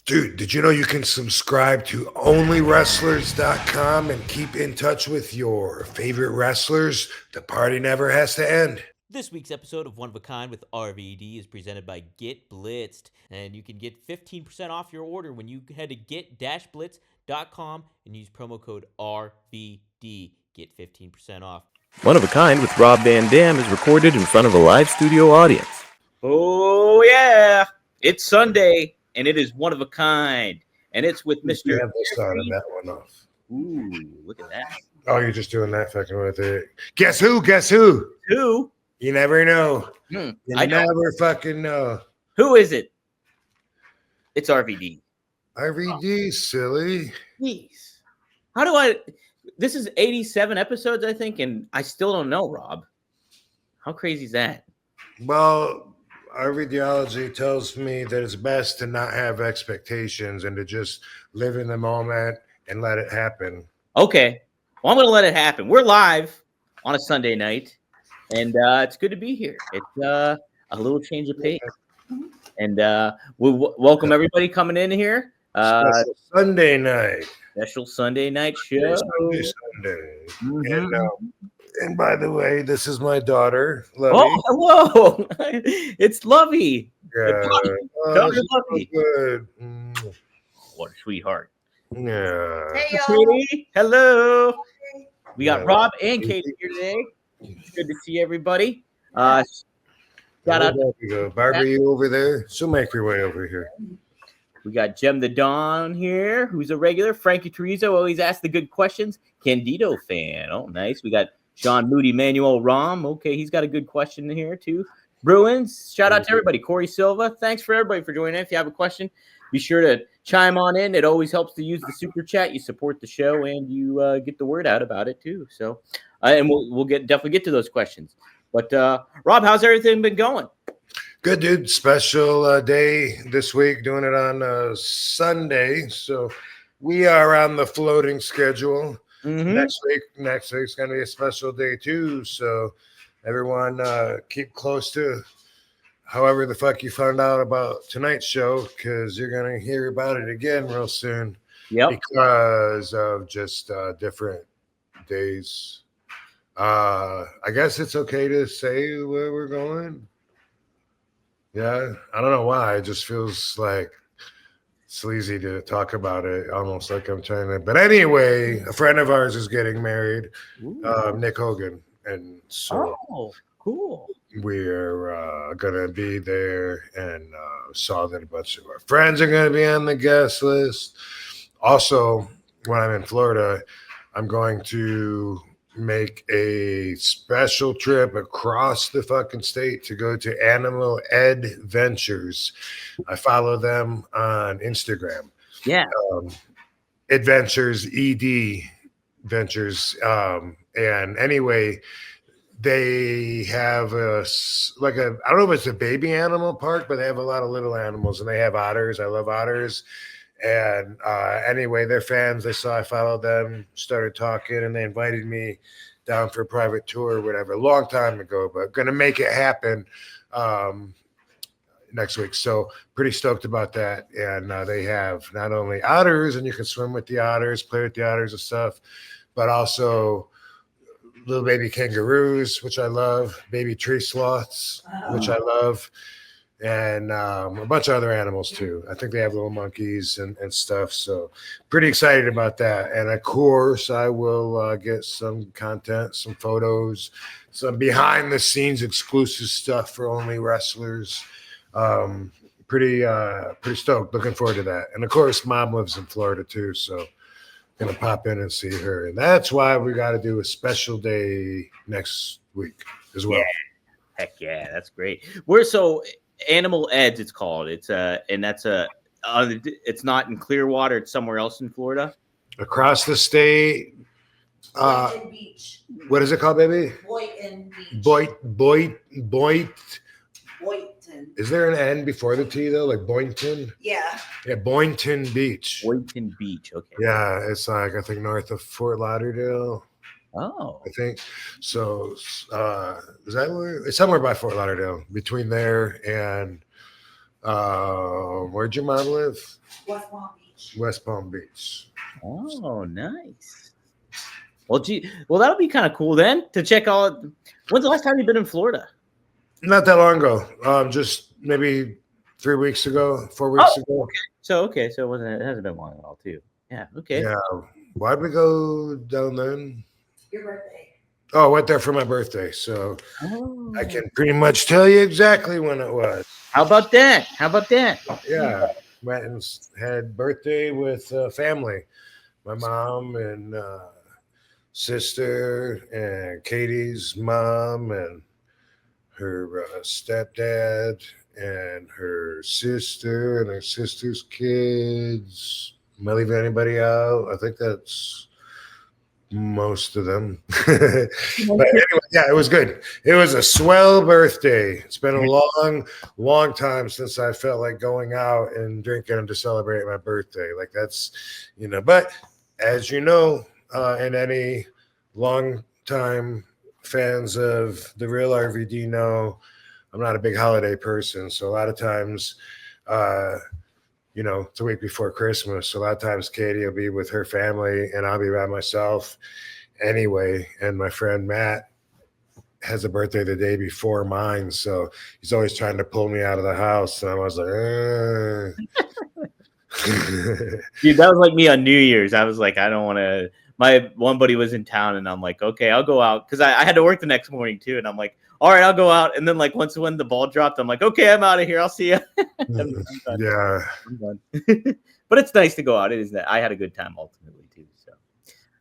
Dude, did you know you can subscribe to onlywrestlers.com and keep in touch with your favorite wrestlers? The party never has to end. This week's episode of One of a Kind with RVD is presented by Get Blitzed, and you can get 15% off your order when you head to get-blitz.com and use promo code RVD. Get 15% off. One of a Kind with Rob Van Dam is recorded in front of a live studio audience. Oh, yeah. It's Sunday, and it is One of a Kind. And it's with Mr. You have to start on that one off. Ooh, look at that. Oh, you're just doing that fucking with it. Guess who? Guess who? Who? You never know. I You know. never fucking know. Who is it? It's RVD. RVD, silly. Jeez. How do I... This is 87 episodes, I think, and I still don't know, Rob. How crazy is that? Well, RVDology tells me that it's best to not have expectations and to just live in the moment and let it happen. Okay. Well, I'm going to let it happen. We're live on a Sunday night, and it's good to be here. It's a little change of pace. And we'll welcome everybody coming in here. Special Sunday night. Special Sunday night show. Sunday. Mhm. And by the way, this is my daughter, Lovey. Oh, hello. It's Lovey. Yeah. Daughter she's Lovey. so good. What a sweetheart. Yeah. Hey, y'all. Katie, hello. We got Yeah. Rob and Katie here today. It's good to see everybody. Shout out. There we go. Barbara, you over there? She'll make her way over here. We got Jem the Dawn here, who's a regular. Frankie Terrizzo always asks the good questions. Candido fan. Oh, nice. We got Sean Moody, Manuel Rom. Okay, he's got a good question here, too. Bruins, shout out to everybody. Corey Silva, thanks for everybody for joining in. If you have a question, be sure to chime on in. It always helps to use the super chat. You support the show, and you get the word out about it, too. So, and we'll definitely get to those questions. But, Rob, how's everything been going? Good, dude. Special day this week, doing it on Sunday. So we are on the floating schedule. Mm-hmm. Next week's going to be a special day, too. So everyone keep close to however the fuck you found out about tonight's show, because you're going to hear about it again real soon. Yep. Because of just different days. I guess it's okay to say where we're going. Yeah, I don't know why. It just feels like sleazy to talk about it, almost like I'm trying to. But anyway, a friend of ours is getting married, Nick Hogan, and so cool. we're gonna be there, and saw that a bunch of our friends are gonna be on the guest list. Also, when I'm in Florida, I'm going to make a special trip across the fucking state to go to Animal Ed Ventures. I follow them on Instagram. Yeah. Adventures ED Ventures. And anyway, they have I don't know if it's a baby animal park, but they have a lot of little animals, and they have otters. I love otters. And anyway, they're fans. They saw I followed them, started talking, and they invited me down for a private tour or whatever, a long time ago, but going to make it happen next week. So pretty stoked about that. And they have not only otters, and you can swim with the otters, play with the otters and stuff, but also little baby kangaroos, which I love, baby tree sloths, which I love, and a bunch of other animals too. I think they have little monkeys and stuff. So pretty excited about that. And of course, I will get some content, some photos, some behind the scenes exclusive stuff for Only Wrestlers. Pretty stoked. Looking forward to that. And of course, Mom lives in Florida too, so gonna pop in and see her. And that's why we got to do a special day next week as well. Yeah. Heck yeah, that's great. We're so Animal Eds, it's called. It's and that's it's not in Clearwater. It's somewhere else in Florida. Across the state. Boynton Beach. What is it called, baby? Boynton Beach. Boynton. Boynton. Is there an N before the T though? Like Boynton? Yeah. Yeah, Boynton Beach. Boynton Beach. Okay. Yeah, it's like I think north of Fort Lauderdale. Oh. I think so. Is that where? It's somewhere by Fort Lauderdale, between there and Where'd your mom live? West Palm Beach. West Palm Beach. Oh, nice. Well, well, that'll be kind of cool then to check out. When's the last time you've been in Florida? Not that long ago. Just maybe 3 weeks ago, 4 weeks ago. So it wasn't. It hasn't been long at all, too. Yeah. Okay. Yeah. Why'd we go down then? Your birthday. Oh, I went there for my birthday, so I can pretty much tell you exactly when it was. How about that? Yeah, went and had birthday with family. My mom and sister and Katie's mom and her stepdad and her sister and her sister's kids. Am I leaving anybody out? I think that's most of them. But anyway, yeah, it was good. It was a swell birthday. It's been a long time since I felt like going out and drinking to celebrate my birthday. Like that's, but as you know, and any long time fans of the real RVD know, I'm not a big holiday person. So a lot of times, it's a week before Christmas. So a lot of times Katie will be with her family and I'll be by myself anyway. And my friend Matt has a birthday the day before mine. So he's always trying to pull me out of the house. And I was like, Dude, that was like me on New Year's. I was like, I don't want to. My one buddy was in town and I'm like, okay, I'll go out. Because I had to work the next morning too. And I'm like, all right, I'll go out. And then like when the ball dropped, I'm like, okay, I'm out of here. I'll see you. Yeah. I'm done. But it's nice to go out. It is that I had a good time ultimately too. So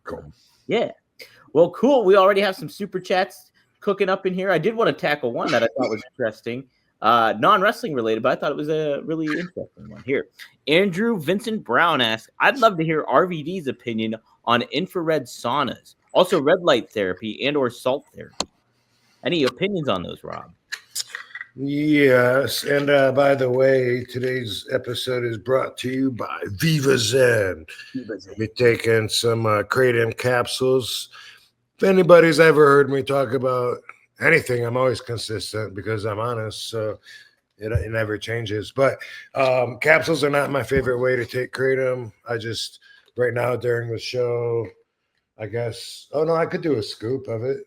Cool. Yeah. Well, cool. We already have some super chats cooking up in here. I did want to tackle one that I thought was interesting. Non-wrestling related, but I thought it was a really interesting one here. Andrew Vincent Brown asks, I'd love to hear RVD's opinion on infrared saunas, also red light therapy and or salt therapy. Any opinions on those, Rob? Yes, and by the way, today's episode is brought to you by Viva Zen. We're taking some kratom capsules. If anybody's ever heard me talk about anything, I'm always consistent because I'm honest, so it never changes. But capsules are not my favorite way to take kratom. I just, right now during the show, I guess, oh no, I could do a scoop of it.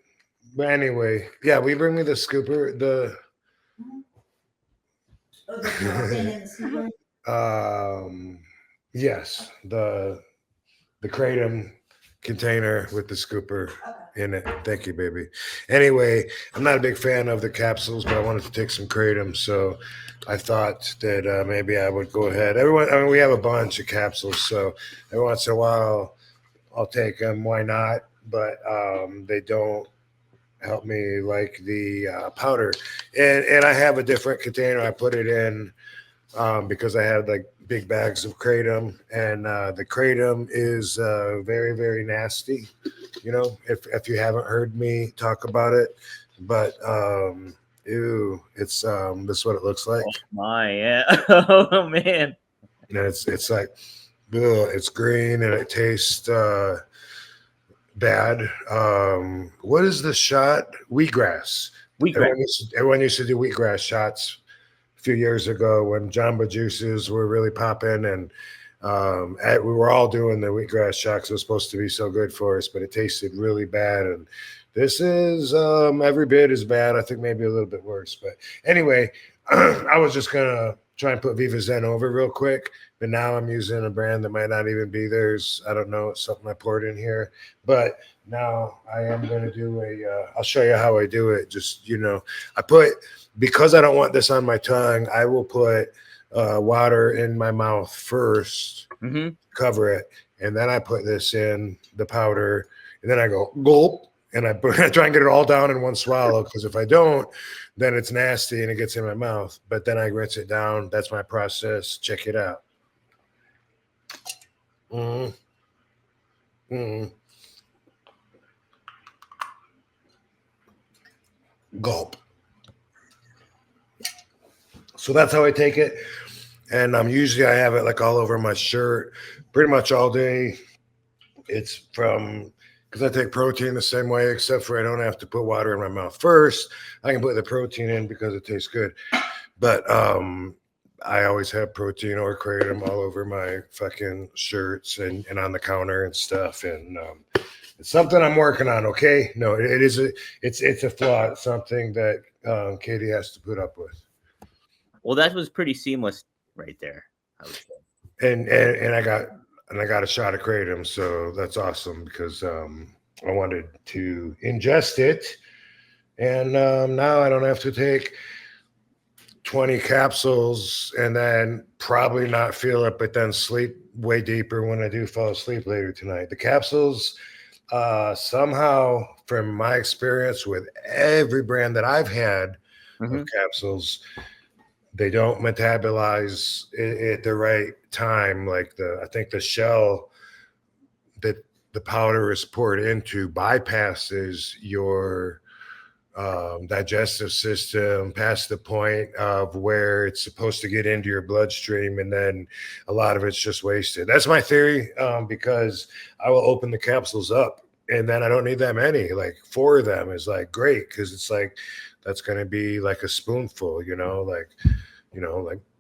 But anyway, yeah, we bring me the scooper, yes, the kratom container with the scooper in it. Thank you, baby. Anyway, I'm not a big fan of the capsules, but I wanted to take some kratom, so I thought that maybe I would go ahead. We have a bunch of capsules, so every once in a while I'll take them. Why not? But they don't help me like the powder, and I have a different container I put it in because I have like big bags of kratom, and the kratom is very, very nasty, if you haven't heard me talk about it, but ew, it's this is what it looks like. Oh my, yeah. Oh man. And it's like, ugh, it's green and it tastes bad. What is the shot? Wheatgrass. Everyone used to do wheatgrass shots a few years ago when Jamba juices were really popping, and we were all doing the wheatgrass shots. It was supposed to be so good for us, but it tasted really bad. And this is every bit as bad. I think maybe a little bit worse. But anyway, I was just gonna try and put Viva Zen over real quick, but now I'm using a brand that might not even be theirs. I don't know. It's something I poured in here, but now I am going to do I'll show you how I do it. Just, because I don't want this on my tongue, I will put water in my mouth first, cover it. And then I put this in the powder, and then I go gulp, and I try and get it all down in one swallow. Because if I don't, then it's nasty and it gets in my mouth. But then I rinse it down. That's my process. Check it out. Gulp. So that's how I take it. And usually I have it like all over my shirt pretty much all day. It's because I take protein the same way, except for I don't have to put water in my mouth first. I can put the protein in because it tastes good. But I always have protein or kratom all over my fucking shirts and on the counter and stuff. And it's something I'm working on. Okay, no, it's a flaw. It's something that Katie has to put up with. Well, that was pretty seamless right there, I would say. And I got a shot of kratom, so that's awesome because I wanted to ingest it, and now I don't have to take 20 capsules and then probably not feel it, but then sleep way deeper when I do fall asleep later tonight. The capsules, somehow, from my experience with every brand that I've had of capsules, they don't metabolize at the right time. Like I think the shell that the powder is poured into bypasses your digestive system past the point of where it's supposed to get into your bloodstream, and then a lot of it's just wasted. That's my theory, because I will open the capsules up and then I don't need that many. Like 4 of them is like great because it's like that's going to be like a spoonful, like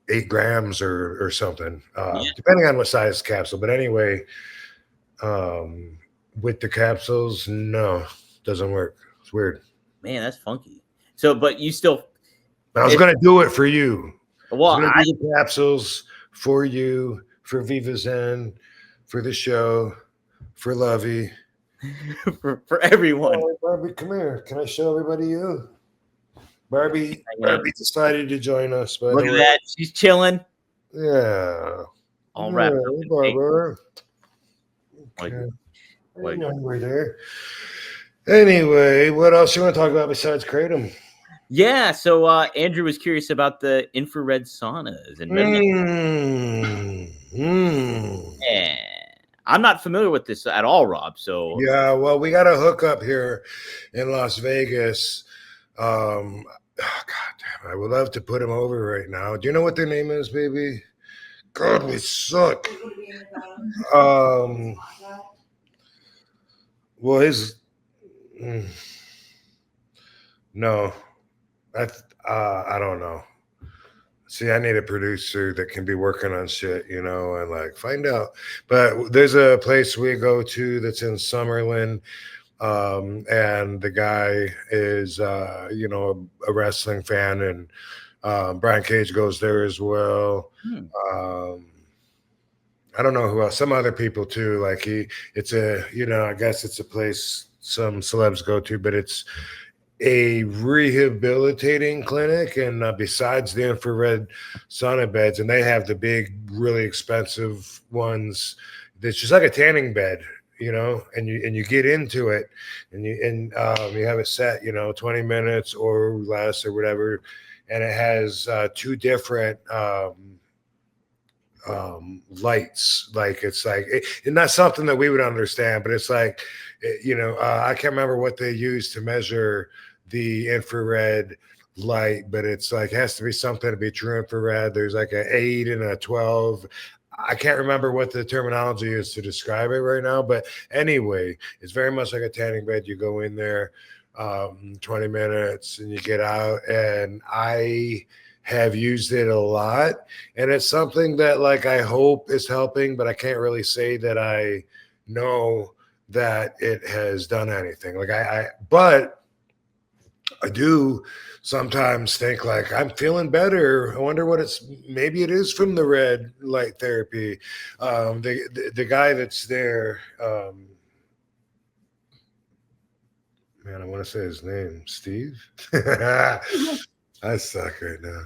8 grams or something, depending on what size capsule. But anyway, with the capsules, no, doesn't work. It's weird. Man, that's funky. So, but you still. I was going to do it for you. Well, I was going to do the capsules for you, for Viva Zen, for the show, for Lovey. for everyone. Oh, Barbie, come here. Can I show everybody you? Barbie decided to join us. Look at that. She's chilling. Yeah. All right. Barbara. Okay. Right there. Anyway, what else you want to talk about besides kratom? Yeah, so Andrew was curious about the infrared saunas and yeah. I'm not familiar with this at all, Rob. So yeah, well, we got a hookup here in Las Vegas. God damn, I would love to put him over right now. Do you know what their name is, baby? God, we suck. Well, his no, I don't know. See, I need a producer that can be working on shit, and like find out. But there's a place we go to that's in Summerlin, and the guy is, a wrestling fan, and Brian Cage goes there as well. I don't know who else. Some other people too. Like it's a, I guess it's a place some celebs go to, but it's a rehabilitating clinic, and besides the infrared sauna beds, and they have the big, really expensive ones. It's just like a tanning bed, and you get into it, and you have it set, 20 minutes or less or whatever, and it has 2 different lights. Like it's like it's not something that we would understand, but it's like I can't remember what they use to measure the infrared light, but it's like has to be something to be true infrared. There's like an 8 and a 12. I can't remember what the terminology is to describe it right now, but anyway, it's very much like a tanning bed. You go in there 20 minutes and you get out, and I have used it a lot, and it's something that like I hope is helping, but I can't really say that I know that it has done anything. Like but I do sometimes think like I'm feeling better. I wonder what maybe it is from the red light therapy. The guy that's there, man, I want to say his name, Steve. I suck right now.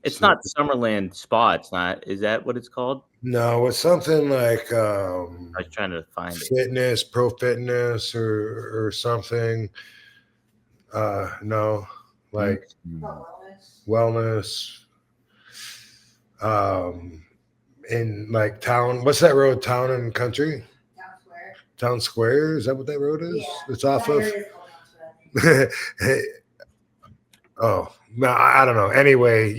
it's not Summerland Spa. It's not. Is that what it's called? No, it's something like I was trying to find fitness, pro fitness, or something. No, like wellness. In like town. What's that road? Town and Country. Town Square. Is that what that road is? Yeah, it's off of. Oh no, I don't know. Anyway,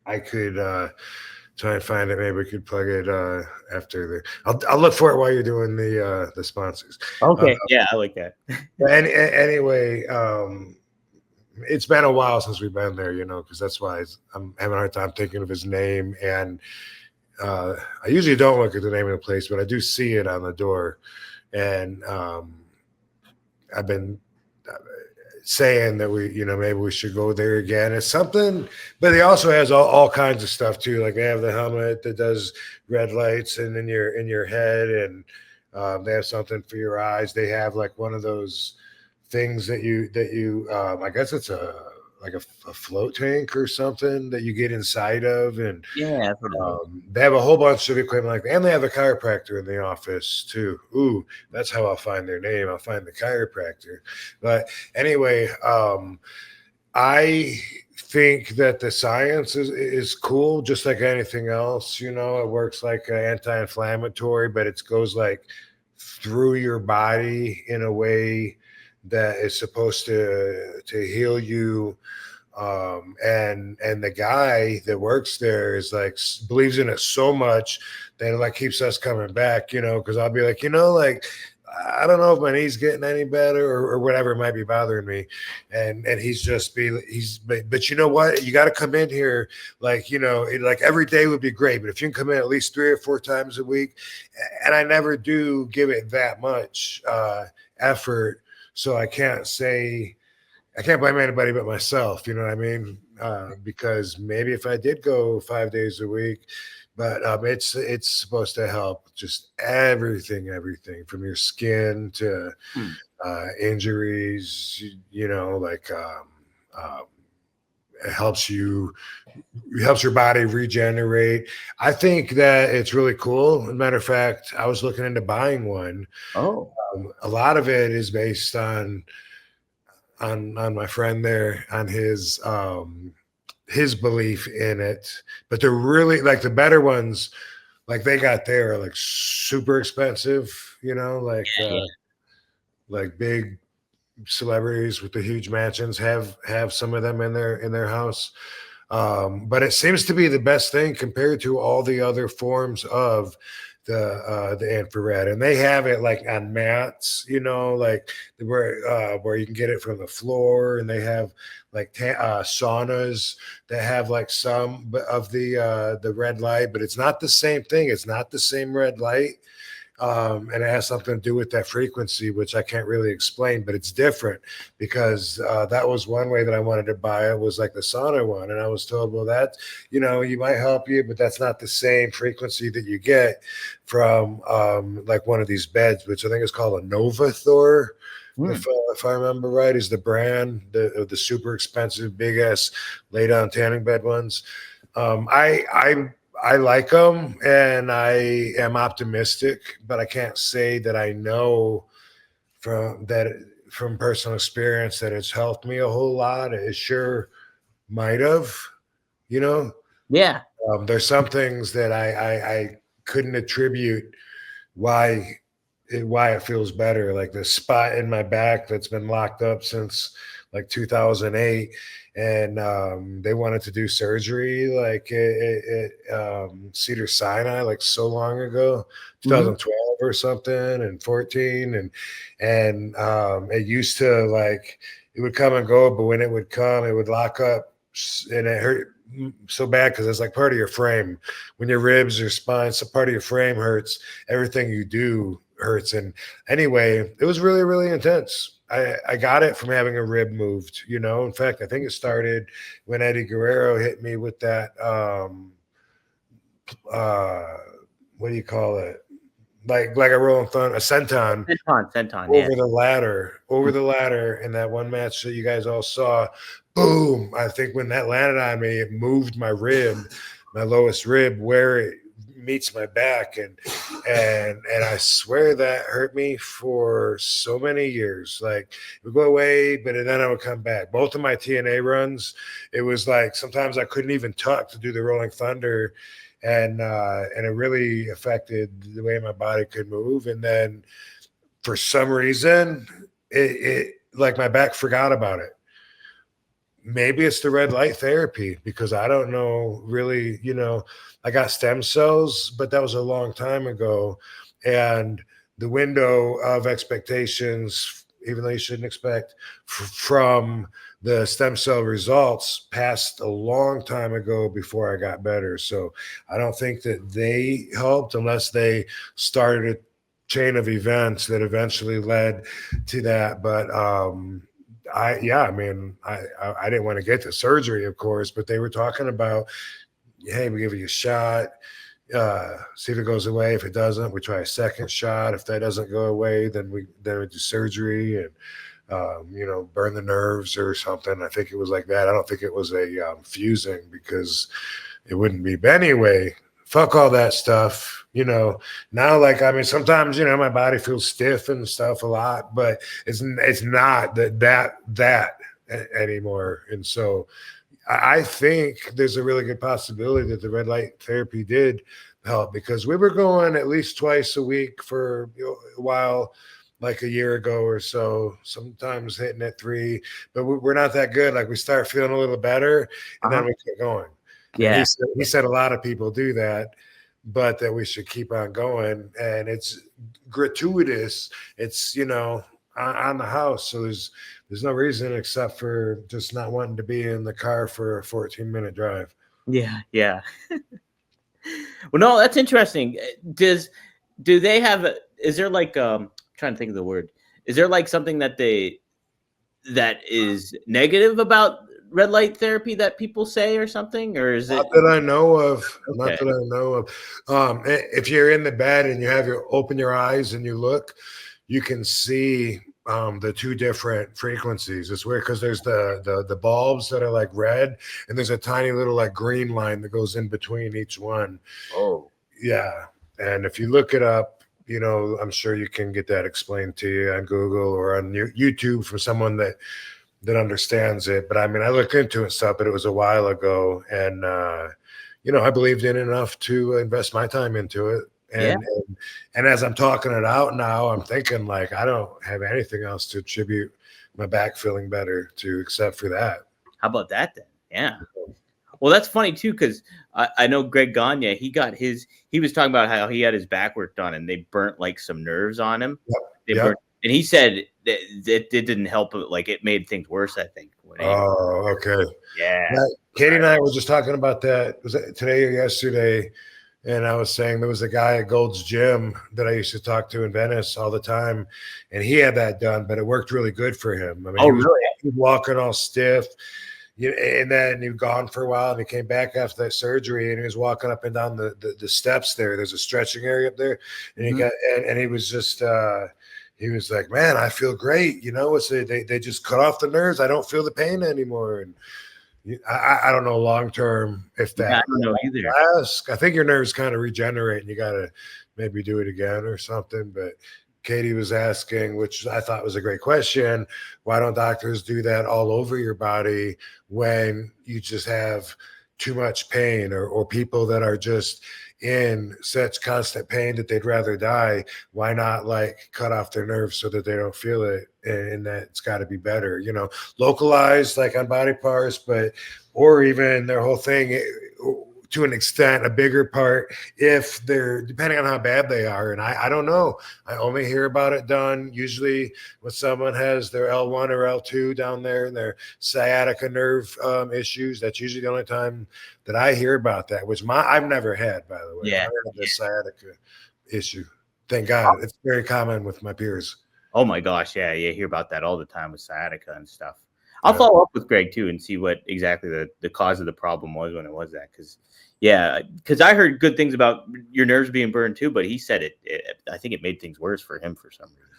I could try and find it. Maybe we could plug it after I'll look for it while you're doing the sponsors. Okay, yeah, I like that. Anyway, it's been a while since we've been there, because that's why I'm having a hard time thinking of his name. And I usually don't look at the name of the place, but I do see it on the door. And I've been saying that maybe we should go there again. It's something, but he also has all kinds of stuff too. Like they have the helmet that does red lights and in your head, and they have something for your eyes. They have like one of those things that you I guess it's like a float tank or something that you get inside of, and Yeah, I've heard of they have a whole bunch of equipment like that. And they have a chiropractor in the office too. Ooh, that's how I'll find their name. I'll find the chiropractor. But anyway, I think that the science is cool, just like anything else. It works like an anti-inflammatory, but it goes like through your body in a way that is supposed to heal you. And the guy that works there is like believes in it so much that it like keeps us coming back, because I'll be like, like I don't know if my knee's getting any better or whatever might be bothering me. And he's but you know what? You got to come in here. Like, like every day would be great, but if you can come in at least 3 or 4 times a week, and I never do give it that much effort. So I can't blame anybody but myself. You know what I mean? Because maybe if I did go 5 days a week, but it's supposed to help just everything from your skin to injuries. Like it helps your body regenerate. I think that it's really cool. As a matter of fact, I was looking into buying one. Oh, A lot of it is based on my friend there, on his belief in it. But they're really like the better ones, like they got there are like super expensive, like big celebrities with the huge mansions have some of them in their house. But it seems to be the best thing compared to all the other forms of the infrared, and they have it like on mats, like where you can get it from the floor, and they have like saunas that have like some of the red light, but it's not the same thing. It's not the same red light. And it has something to do with that frequency, which I can't really explain, but it's different because that was one way that I wanted to buy it, was like the sauna one. And I was told, well, that, you might help you, but that's not the same frequency that you get from like one of these beds, which I think is called a Nova Thor. If I remember right, is the brand, the super expensive, big ass lay down tanning bed ones. I like them, and I am optimistic, but I can't say that I know from personal experience that it's helped me a whole lot. It sure might have, yeah. There's some things that I couldn't attribute why it feels better, like the spot in my back that's been locked up since like 2008, and they wanted to do surgery like Cedar Sinai like so long ago, 2012 or something, and 14, and it used to like it would come and go, but when it would come, it would lock up, and it hurt so bad because it's like part of your frame. When your ribs or spine, some part of your frame hurts, everything you do hurts. And anyway, it was really, really intense. I got it from having a rib moved, In fact, I think it started when Eddie Guerrero hit me with that what do you call it? Like a Rolling Thunder, a senton. Senton, over the ladder in that one match that you guys all saw. Boom! I think when that landed on me, it moved my rib, my lowest rib, where it meets my back, and I swear that hurt me for so many years. Like it would go away, but then I would come back. Both of my TNA runs, it was like sometimes I couldn't even tuck to do the Rolling Thunder, and it really affected the way my body could move. And then for some reason, it like my back forgot about it. Maybe it's the red light therapy, because I don't know really, I got stem cells, but that was a long time ago. And the window of expectations, even though you shouldn't expect from the stem cell results passed a long time ago before I got better. So I don't think that they helped unless they started a chain of events that eventually led to that. But I didn't want to get the surgery, of course, but they were talking about, hey, we give you a shot, see if it goes away. If it doesn't, we try a second shot. If that doesn't go away, then we do surgery and burn the nerves or something. I think it was like that. I don't think it was a fusing because it wouldn't be. But anyway, fuck all that stuff. Now, like, I mean, sometimes, my body feels stiff and stuff a lot, but it's not that anymore. And so I think there's a really good possibility that the red light therapy did help, because we were going at least twice a week for a while, like a year ago or so, sometimes hitting at 3, but we're not that good. Like, we start feeling a little better and then we keep going. Yeah. And he said a lot of people do that, but that we should keep on going. And it's gratuitous. It's, on the house. So there's no reason except for just not wanting to be in the car for a 14-minute drive. Yeah. Yeah. Well, no, that's interesting. Do they have, is there like, trying to think of the word, is there like something that is negative about red light therapy that people say or something, or is Not it? that I know of. Okay. Not that I know of. If you're in the bed and you open your eyes and you look, you can see the 2 different frequencies. It's weird because there's the bulbs that are like red, and there's a tiny little like green line that goes in between each one. Oh, yeah. And if you look it up, I'm sure you can get that explained to you on Google or on YouTube from someone that understands it. But I mean, I looked into it stuff, but it was a while ago, and I believed in it enough to invest my time into it. And as I'm talking it out now, I'm thinking, like, I don't have anything else to attribute my back feeling better to except for that. how about that then? Yeah. Well, that's funny too, because I know Greg Gagne, he was talking about how he had his back work done and they burnt like some nerves on him. Yep. And he said that it didn't help. Like, it made things worse, I think. Oh, okay. Yeah. Katie and I were just talking about that. Was it today or yesterday? And I was saying there was a guy at Gold's Gym that I used to talk to in Venice all the time, and he had that done, but it worked really good for him. I mean, he was walking all stiff, and then he was gone for a while, and he came back after that surgery, and he was walking up and down the steps there. There's a stretching area up there, and he was just he was like, man, I feel great. They just cut off the nerves. I don't feel the pain anymore. And I don't know long term if that. I don't know either. I think your nerves kind of regenerate, and you got to maybe do it again or something. But Katie was asking, which I thought was a great question, why don't doctors do that all over your body when you just have too much pain, or people that are just in such constant pain that they'd rather die? Why not like cut off their nerves so that they don't feel it, and that it's got to be better, localized like on body parts, or even their whole thing to an extent, a bigger part if they're, depending on how bad they are. And I don't know. I only hear about it done usually when someone has their L1 or L2 down there and their sciatica nerve issues. That's usually the only time that I hear about that, which I've never had, by the way. Yeah. I never had the sciatica issue. Thank God. It's very common with my peers. Oh my gosh. Yeah. You hear about that all the time with sciatica and stuff. I'll follow up with Greg too and see what exactly the cause of the problem was when it was that. Because I heard good things about your nerves being burned too, but he said I think it made things worse for him for some reason.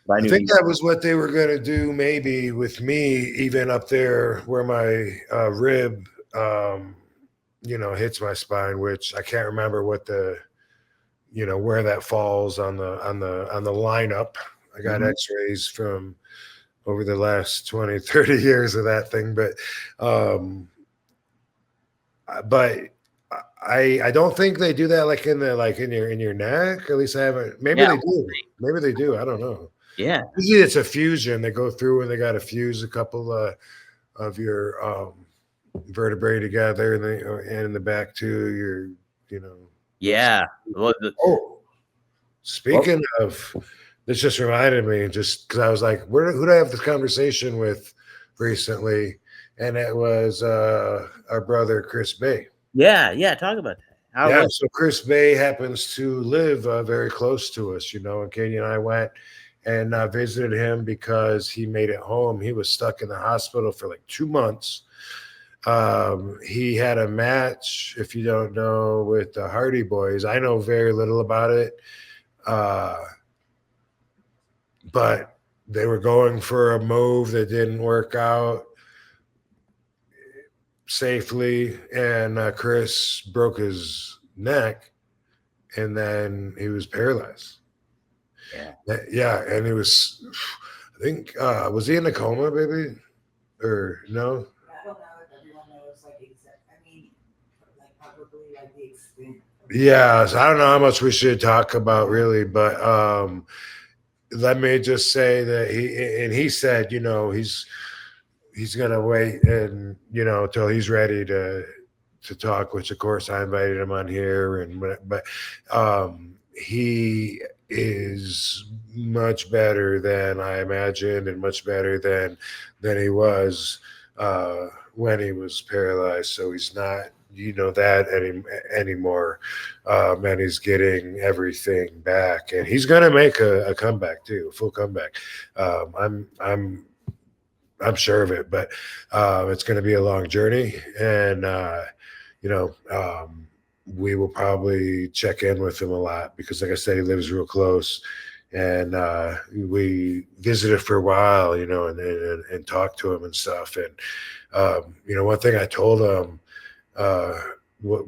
So I think that was what they were going to do maybe with me, even up there where my rib, hits my spine, which I can't remember what where that falls on the lineup. I got x-rays from over the last 20, 30 years of that thing. But I don't think they do that like in your neck. At least I haven't. Maybe they do. Maybe they do. I don't know. Yeah. Usually it's a fusion. They go through and they got to fuse a couple of your vertebrae together, and in the back too. Yeah. Well, speaking of, this just reminded me, just because I was like, who did I have this conversation with recently, and it was our brother Chris Bay. Yeah. Talk about that. Yeah, so Chris Bay happens to live very close to us, and Katie and I went and visited him because he made it home. He was stuck in the hospital for like 2 months. He had a match, if you don't know, with the Hardy Boys. I know very little about it, but they were going for a move that didn't work out safely, and Chris broke his neck, and then he was paralyzed. Yeah, and it was, I think, was he in a coma, baby, or no? I don't know if everyone knows, like, probably, like, the extent. Yeah, so I don't know how much we should talk about really, but let me just say that he said, he's gonna wait and till he's ready to talk, which of course I invited him on here, but he is much better than I imagined and much better than he was when he was paralyzed. So he's not that anymore, and he's getting everything back, and he's gonna make a comeback too, a full comeback. I'm sure of it, but it's going to be a long journey, and we will probably check in with him a lot because, like I said, he lives real close, and we visited for a while, and talked to him and stuff. And one thing I told him, what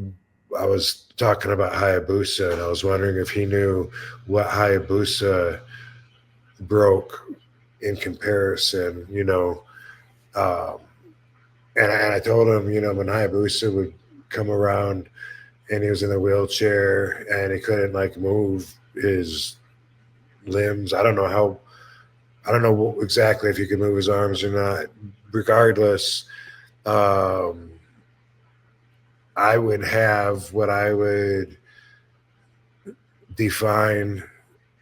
I was talking about Hayabusa, and I was wondering if he knew what Hayabusa broke in comparison, and I told him, when Hayabusa would come around and he was in a wheelchair and he couldn't like move his limbs. I don't know exactly if he could move his arms or not. Regardless, I would have what I would define,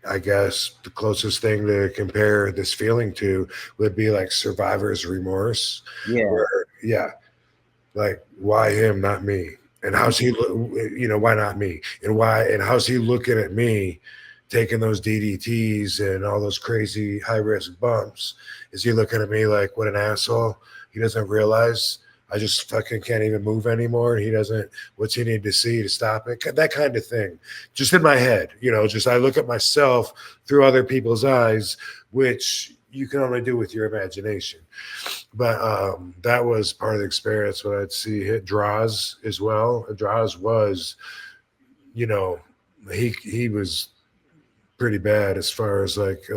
I guess the closest thing to compare this feeling to would be like survivor's remorse. Yeah. Like, why him, not me? And how's he, why not me? And how's he looking at me taking those DDTs and all those crazy high risk bumps? Is he looking at me like, what an asshole? He doesn't realize I just fucking can't even move anymore. He doesn't, what's he need to see to stop it? That kind of thing. Just in my head, just I look at myself through other people's eyes, which you can only do with your imagination. But that was part of the experience when I'd see hit Draws as well. Draws was, he was pretty bad as far as like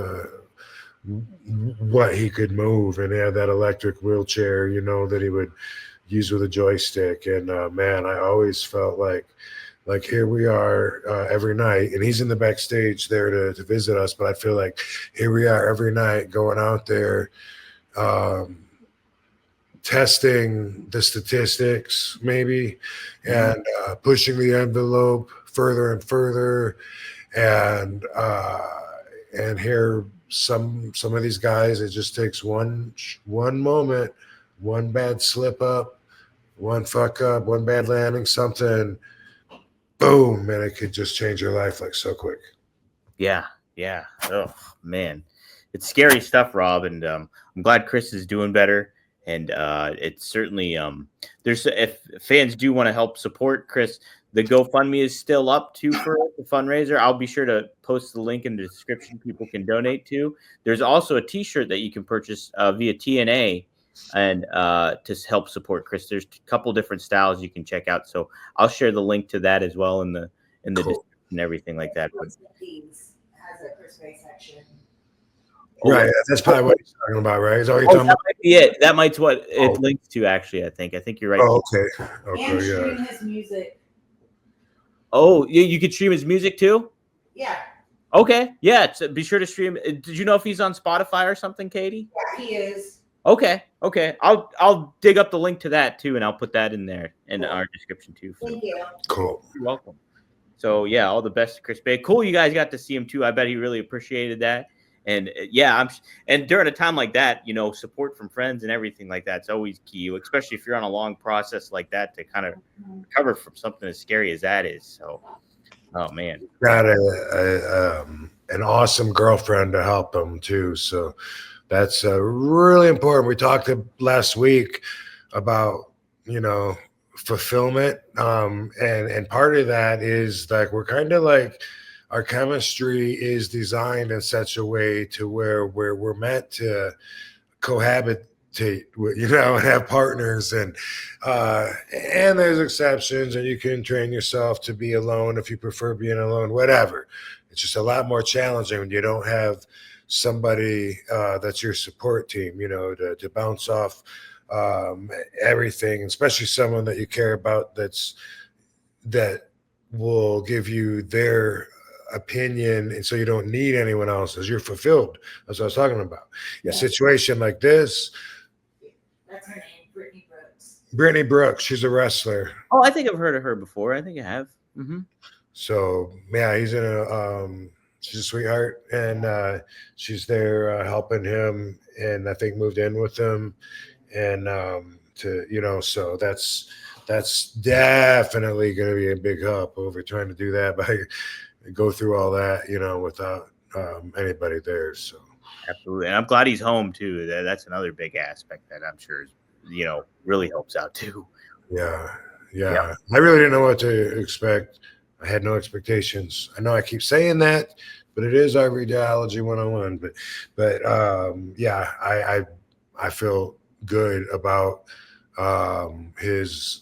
what he could move, and he had that electric wheelchair, that he would use with a joystick. And man, I always felt like here we are every night, and he's in the backstage there to visit us, but I feel like here we are every night going out there testing the statistics maybe, and pushing the envelope further and further, and here some of these guys, it just takes one moment, one bad slip up, one fuck up, one bad landing, something, boom, and it could just change your life like so quick. Yeah. Oh man, it's scary stuff, Rob, and I'm glad Chris is doing better. And it's certainly there's, if fans do want to help support Chris, the GoFundMe is still up too for the fundraiser. I'll be sure to post the link in the description. People can donate to. There's also a T-shirt that you can purchase via TNA, and to help support Chris. There's a couple different styles you can check out. So I'll share the link to that as well in the Cool. description and everything like that. But, Has a Chris Bay section. Right, that's probably what he's talking about, right? Is that what you're oh, talking that about? might be it. That might what it links to. Actually, I think you're right. Oh, okay. And Yeah. stream his music. Oh, you could stream his music too? Yeah. Okay. Yeah. Be sure to stream. Did you know if he's on Spotify or something, Katie? Yeah, he is. Okay. I'll dig up the link to that too, and I'll put that in there in our description too. Thank you. Cool. You're welcome. So yeah, all the best to Chris Bay. Cool, you guys got to see him too. I bet he really appreciated that. And and during a time like that, support from friends and everything like that's always key, especially if you're on a long process like that to kind of recover from something as scary as that is. So, oh man, Got an awesome girlfriend to help him too. So that's really important. We talked last week about, fulfillment. And part of that is like, we're kind of like, our chemistry is designed in such a way to where we're meant to cohabitate, and have partners, and there's exceptions, and you can train yourself to be alone if you prefer being alone, whatever. It's just a lot more challenging when you don't have somebody that's your support team, to bounce off everything, especially someone that you care about that will give you their opinion, and so you don't need anyone else's. You're fulfilled. That's what I was talking about. A situation like this. That's her name, Brittany Brooks. Brittany Brooks, she's a wrestler. Oh, I think I've heard of her before. I think I have. Mm-hmm. So yeah, he's she's a sweetheart, and she's there helping him, and I think moved in with him, and so that's definitely going to be a big help over trying to do that, but go through all that, without anybody there. So absolutely, and I'm glad he's home too. That's another big aspect that I'm sure is, really helps out too. Yeah. I really didn't know what to expect. I had no expectations. I know I keep saying that, but it is our radiology 101. But I feel good about his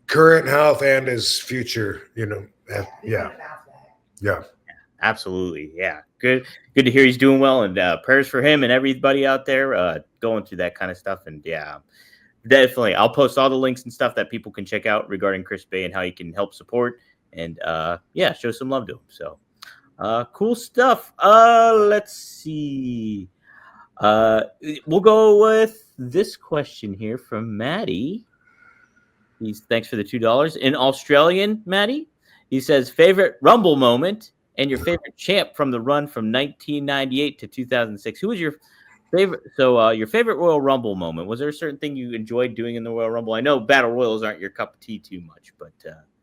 current health and his future. Yeah. Absolutely. Yeah. Good to hear he's doing well, and prayers for him and everybody out there going through that kind of stuff. And definitely I'll post all the links and stuff that people can check out regarding Chris Bay and how you can help support and show some love to him. So cool stuff. Let's see. We'll go with this question here from Maddie. Thanks for the $2 in Australian. Maddie, he says, favorite Rumble moment and your favorite champ from the run from 1998 to 2006. Who was your favorite? So your favorite Royal Rumble moment, was there a certain thing you enjoyed doing in the Royal Rumble? I know battle royals aren't your cup of tea too much, but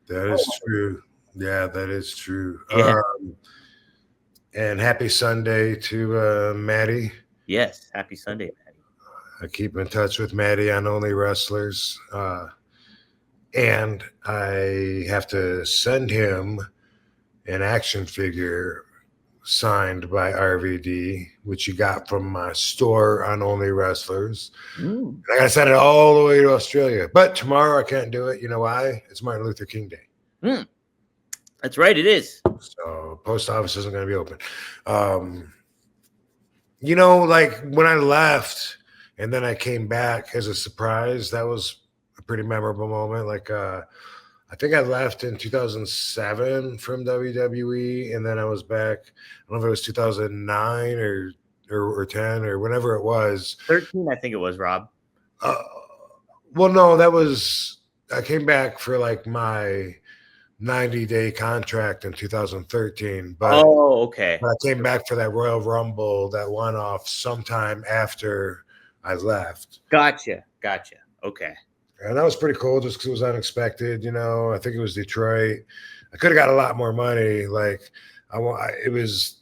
that is true. Yeah, that is true. Yeah. And happy Sunday to Maddie. Yes, happy Sunday, Maddie. I keep in touch with Maddie on Only Wrestlers. And I have to send him an action figure signed by RVD, which you got from my store on Only Wrestlers. I got to send it all the way to Australia. But tomorrow I can't do it. You know why? It's Martin Luther King Day. That's right, it is. So post office isn't going to be open. Like when I left and then I came back as a surprise, that was a pretty memorable moment. Like I think I left in 2007 from WWE, and then I was back. I don't know if it was 2009 or 10 or whenever it was. 13, I think it was, Rob. Well, no, I came back for like my 90-day contract in 2013. But okay. I came back for that Royal Rumble, that one-off, sometime after I left. Gotcha. Okay. And that was pretty cool just because it was unexpected. I think it was Detroit. I could have got a lot more money. Like it was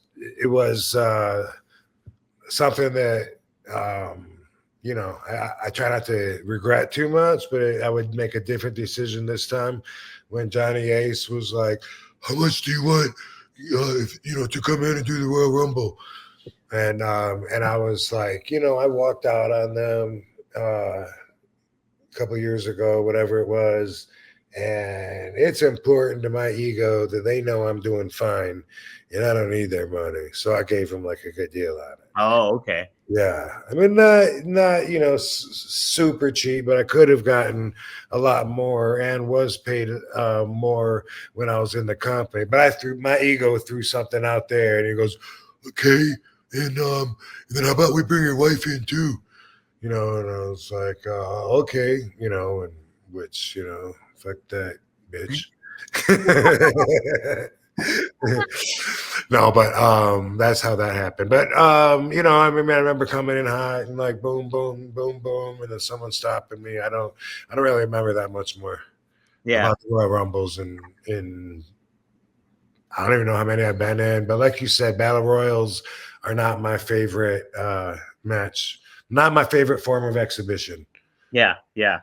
something that, I try not to regret too much, but I would make a different decision this time when Johnny Ace was like, how much do you want, to come in and do the Royal Rumble? And I was like, I walked out on them, a couple years ago, whatever it was, and it's important to my ego that they know I'm doing fine and I don't need their money, so I gave them like a good deal on it. Oh, okay. Yeah, I mean, not super cheap, but I could have gotten a lot more and was paid more when I was in the company, but my ego threw something out there, and he goes, okay, and then how about we bring your wife in too? And I was like, okay, and which, fuck that bitch. No, but that's how that happened. But I remember coming in hot and like boom, boom, boom, boom, and then someone stopping me. I don't really remember that much more about the Royal Rumbles and I don't even know how many I've been in. But like you said, Battle Royals are not my favorite match, not my favorite form of exhibition. Yeah. The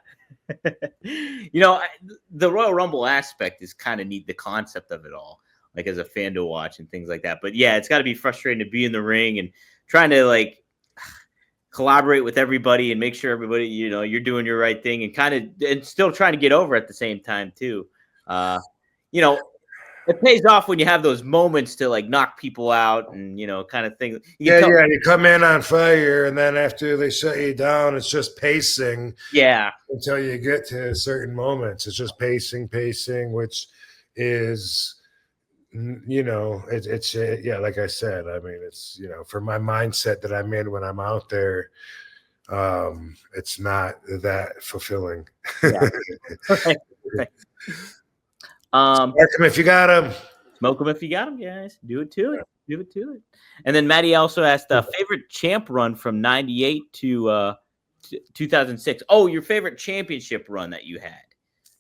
Royal Rumble aspect is kind of neat, the concept of it all, like as a fan to watch and things like that. But yeah, it's got to be frustrating to be in the ring and trying to like collaborate with everybody and make sure everybody, you're doing your right thing and still trying to get over at the same time too. It pays off when you have those moments to like knock people out and kind of thing. You come in on fire, and then after they shut you down, it's just pacing. Yeah, until you get to certain moments, it's just pacing, which is, it's like I said. I mean, it's for my mindset that I'm in when I'm out there, it's not that fulfilling. Yeah. Right. Smoke them if you got them. Smoke them if you got them, guys. Do it to it. Do it to it. And then Maddie also asked favorite champ run from 98 to 2006. Oh, your favorite championship run that you had.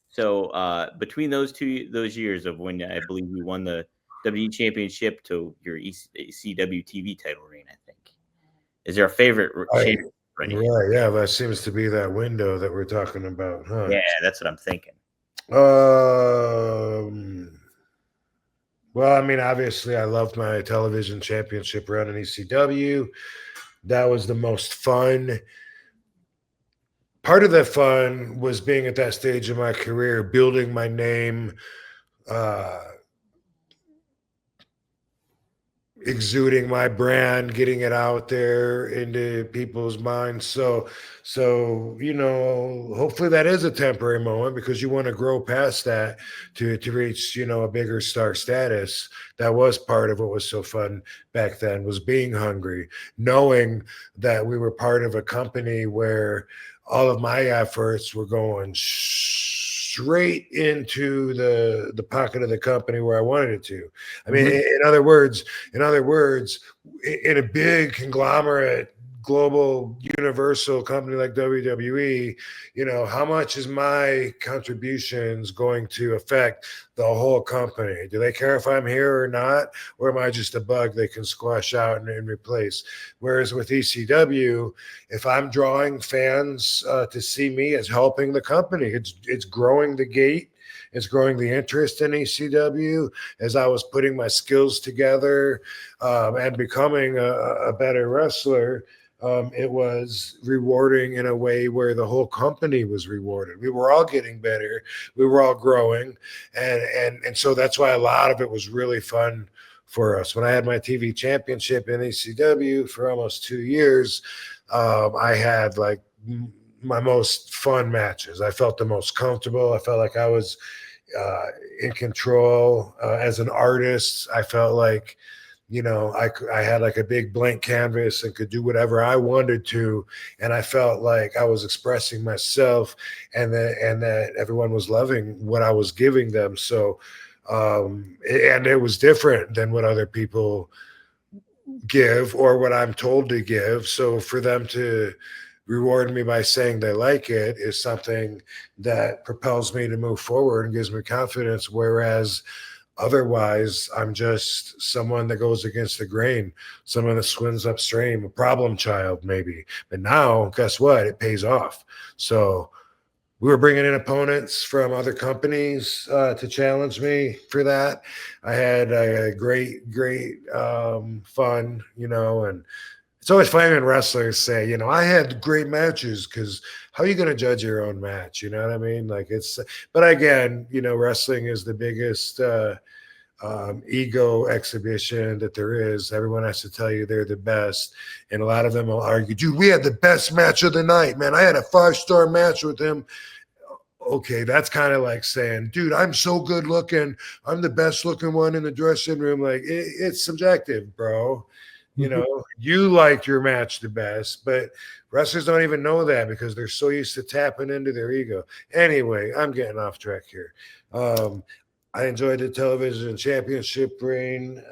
So between those years of when I believe you won the WWE championship to your ECW TV title reign, I think. Is there a favorite championship run? Yeah, that seems to be that window that we're talking about, huh? Yeah, that's what I'm thinking. Well, I mean, obviously, I loved my television championship run in ECW. That was the most fun. Part of the fun was being at that stage of my career, building my name, exuding my brand, getting it out there into people's minds. So hopefully that is a temporary moment, because you want to grow past that to reach a bigger star status. That was part of what was so fun back then, was being hungry, knowing that we were part of a company where all of my efforts were going straight into the pocket of the company where I wanted it to. I mean, in other words, in a big conglomerate, global, universal company like WWE, how much is my contributions going to affect the whole company? Do they care if I'm here or not? Or am I just a bug they can squash out and replace? Whereas with ECW, if I'm drawing fans to see me as helping the company, it's growing the gate. It's growing the interest in ECW as I was putting my skills together and becoming a better wrestler. It was rewarding in a way where the whole company was rewarded. We were all getting better. We were all growing. And so that's why a lot of it was really fun for us. When I had my TV championship in ECW for almost 2 years, I had like my most fun matches. I felt the most comfortable. I felt like I was in control as an artist. I felt like, I had like a big blank canvas and could do whatever I wanted to. And I felt like I was expressing myself, and that everyone was loving what I was giving them. So, and it was different than what other people give or what I'm told to give. So for them to reward me by saying they like it is something that propels me to move forward and gives me confidence. Whereas otherwise, I'm just someone that goes against the grain, someone that swims upstream, a problem child maybe. But now, guess what? It pays off. So we were bringing in opponents from other companies to challenge me for that. I had a great fun, and it's always funny when wrestlers say, I had great matches, because how are you going to judge your own match? You know what I mean? But again, wrestling is the biggest ego exhibition that there is. Everyone has to tell you they're the best. And a lot of them will argue, dude, we had the best match of the night, man. I had a 5-star match with him. Okay, that's kind of like saying, dude, I'm so good looking. I'm the best looking one in the dressing room. Like, it's subjective, bro. You liked your match the best, but wrestlers don't even know that because they're so used to tapping into their ego. Anyway, I'm getting off track here. I enjoyed the television championship reign.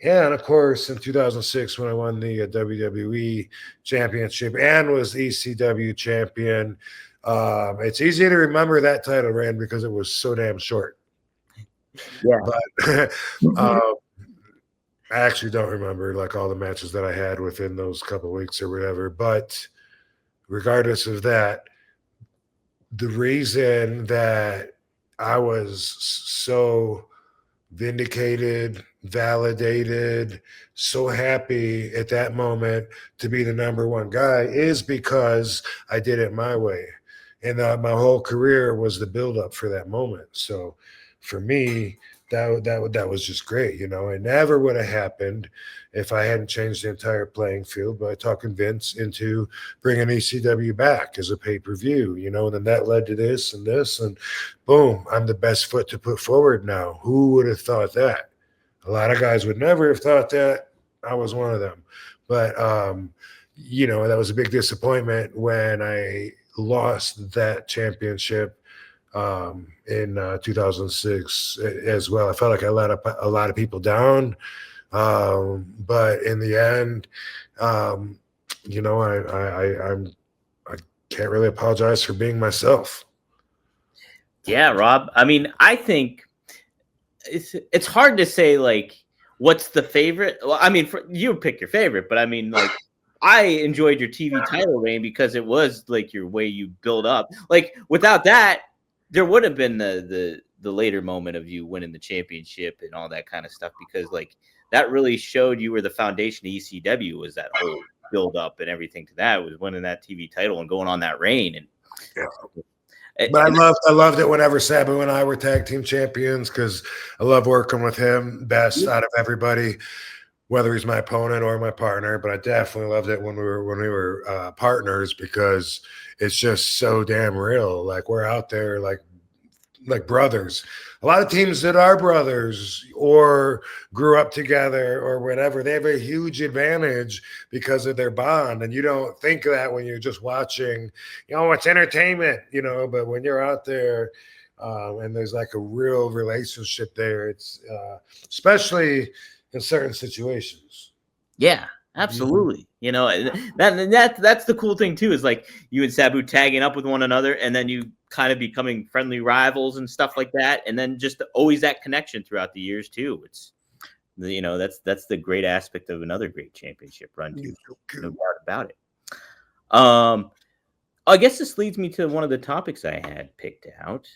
And of course, in 2006, when I won the WWE Championship and was ECW champion, it's easy to remember that title reign because it was so damn short. Yeah. But I actually don't remember like all the matches that I had within those couple weeks or whatever. But regardless of that, the reason that I was so vindicated, validated, so happy at that moment to be the number one guy is because I did it my way. And my whole career was the buildup for that moment. So for me, that was just great. It never would have happened if I hadn't changed the entire playing field by talking Vince into bringing ECW back as a pay-per-view, and then that led to this, and boom, I'm the best foot to put forward now. Who would have thought that? A lot of guys would never have thought that. I was one of them. But, that was a big disappointment when I lost that championship in 2006 as well. I felt like I let a lot of people down. But in the end, I can't really apologize for being myself. Yeah, Rob. I mean, I think it's hard to say like what's the favorite. Well, I mean, you pick your favorite, but I mean, like I enjoyed your TV title reign because it was like your way you build up. Like without that, there would have been the later moment of you winning the championship and all that kind of stuff because like that really showed you were the foundation of ECW was that whole build up and everything to that was winning that TV title and going on that reign and. Yeah. But I loved it whenever Sabu and I were tag team champions because I love working with him best out of everybody, whether he's my opponent or my partner. But I definitely loved it when we were partners because it's just so damn real. Like we're out there like brothers. A lot of teams that are brothers or grew up together or whatever, they have a huge advantage because of their bond. And you don't think of that when you're just watching, it's entertainment, but when you're out there and there's like a real relationship there, it's especially in certain situations. Yeah, absolutely. That's the cool thing too, is like you and Sabu tagging up with one another and then you kind of becoming friendly rivals and stuff like that. And then just always that connection throughout the years too. It's, that's the great aspect of another great championship run too. No doubt about it. I guess this leads me to one of the topics I had picked out.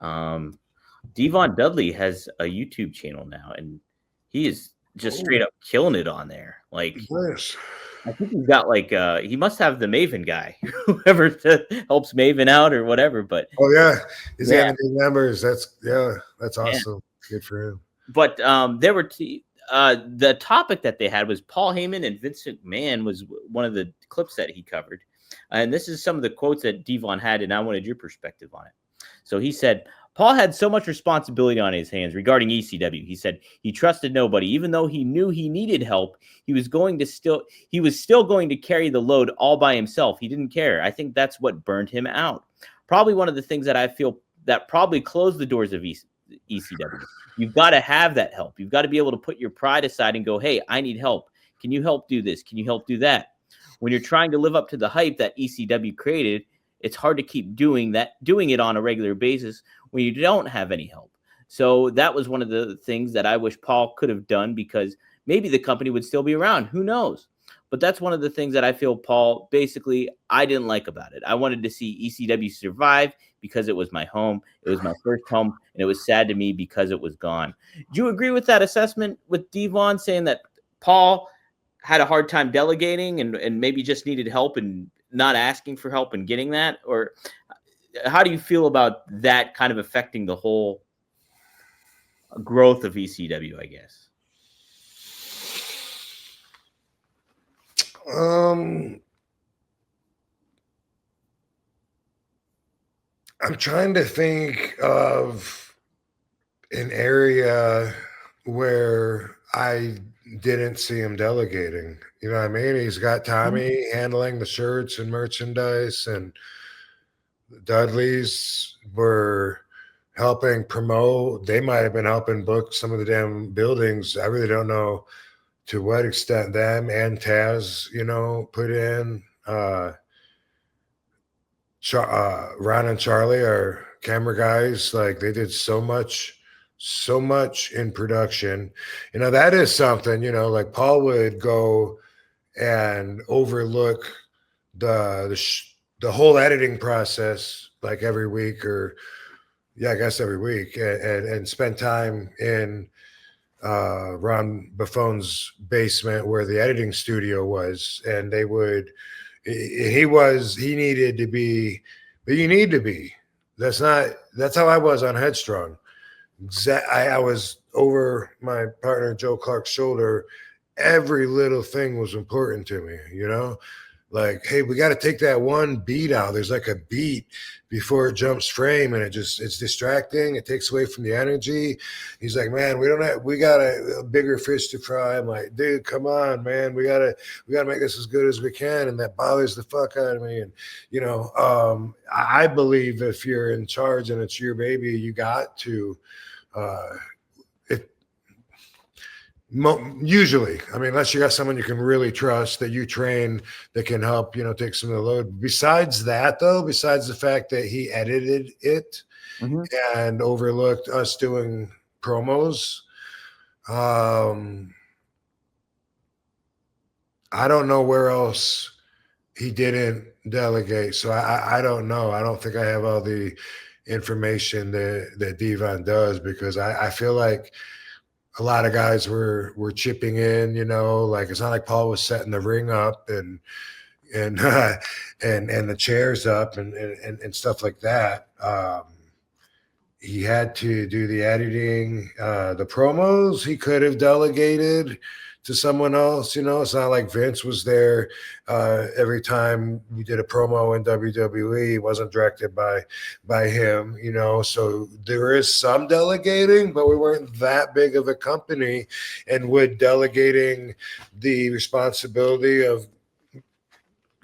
Devon Dudley has a YouTube channel now and he is just straight up killing it on there. Like, yes. I think he's got like he must have the Maven guy, whoever helps Maven out or whatever. But he's having new members. That's awesome. Good for him. But there were the topic that they had was Paul Heyman and Vince McMahon was one of the clips that he covered, and this is some of the quotes that Devon had, and I wanted your perspective on it. So he said, Paul had so much responsibility on his hands regarding ECW. He said he trusted nobody, even though he knew he needed help. He was still going to carry the load all by himself. He didn't care. I think that's what burned him out. Probably one of the things that I feel that probably closed the doors of ECW. You've got to have that help. You've got to be able to put your pride aside and go, hey, I need help. Can you help do this? Can you help do that? When you're trying to live up to the hype that ECW created, it's hard to keep doing it on a regular basis when you don't have any help. So that was one of the things that I wish Paul could have done because maybe the company would still be around. Who knows? But that's one of the things that I feel Paul, basically, I didn't like about it. I wanted to see ECW survive because it was my home. It was my first home, and it was sad to me because it was gone. Do you agree with that assessment with Devon saying that Paul had a hard time delegating and maybe just needed help and not asking for help and getting that? Or how do you feel about that kind of affecting the whole growth of ECW, I guess? I'm trying to think of an area where I didn't see him delegating. You know what I mean? He's got Tommy handling the shirts and merchandise, and the Dudleys were helping promote. They might have been helping book some of the damn buildings. I really don't know to what extent them and Taz, put in. Ron and Charlie are camera guys. Like they did so much in production. That is something, like Paul would go and overlook the whole editing process like every week, or I guess every week, and spend time in Ron Buffone's basement where the editing studio was, and they would. He needed to be, but you need to be. That's how I was on Headstrong. I was over my partner Joe Clark's shoulder. Every little thing was important to me, like, hey, we got to take that one beat out. There's like a beat before it jumps frame, and it's distracting. It takes away from the energy. He's like, man, we got a bigger fish to fry. I'm like, dude, come on, man. We gotta make this as good as we can. And that bothers the fuck out of me. And, I believe if you're in charge and it's your baby, you got to, usually, unless you got someone you can really trust that you train that can help, take some of the load. Besides the fact that he edited it and overlooked us doing promos, I don't know where else he didn't delegate. So I don't know. I don't think I have all the information that Devon does, because I feel like a lot of guys were chipping in, like it's not like Paul was setting the ring up and the chairs up and stuff like that. He had to do the editing, the promos. He could have delegated to someone else. It's not like Vince was there every time we did a promo in WWE. It wasn't directed by him, so there is some delegating, but we weren't that big of a company. And would delegating the responsibility of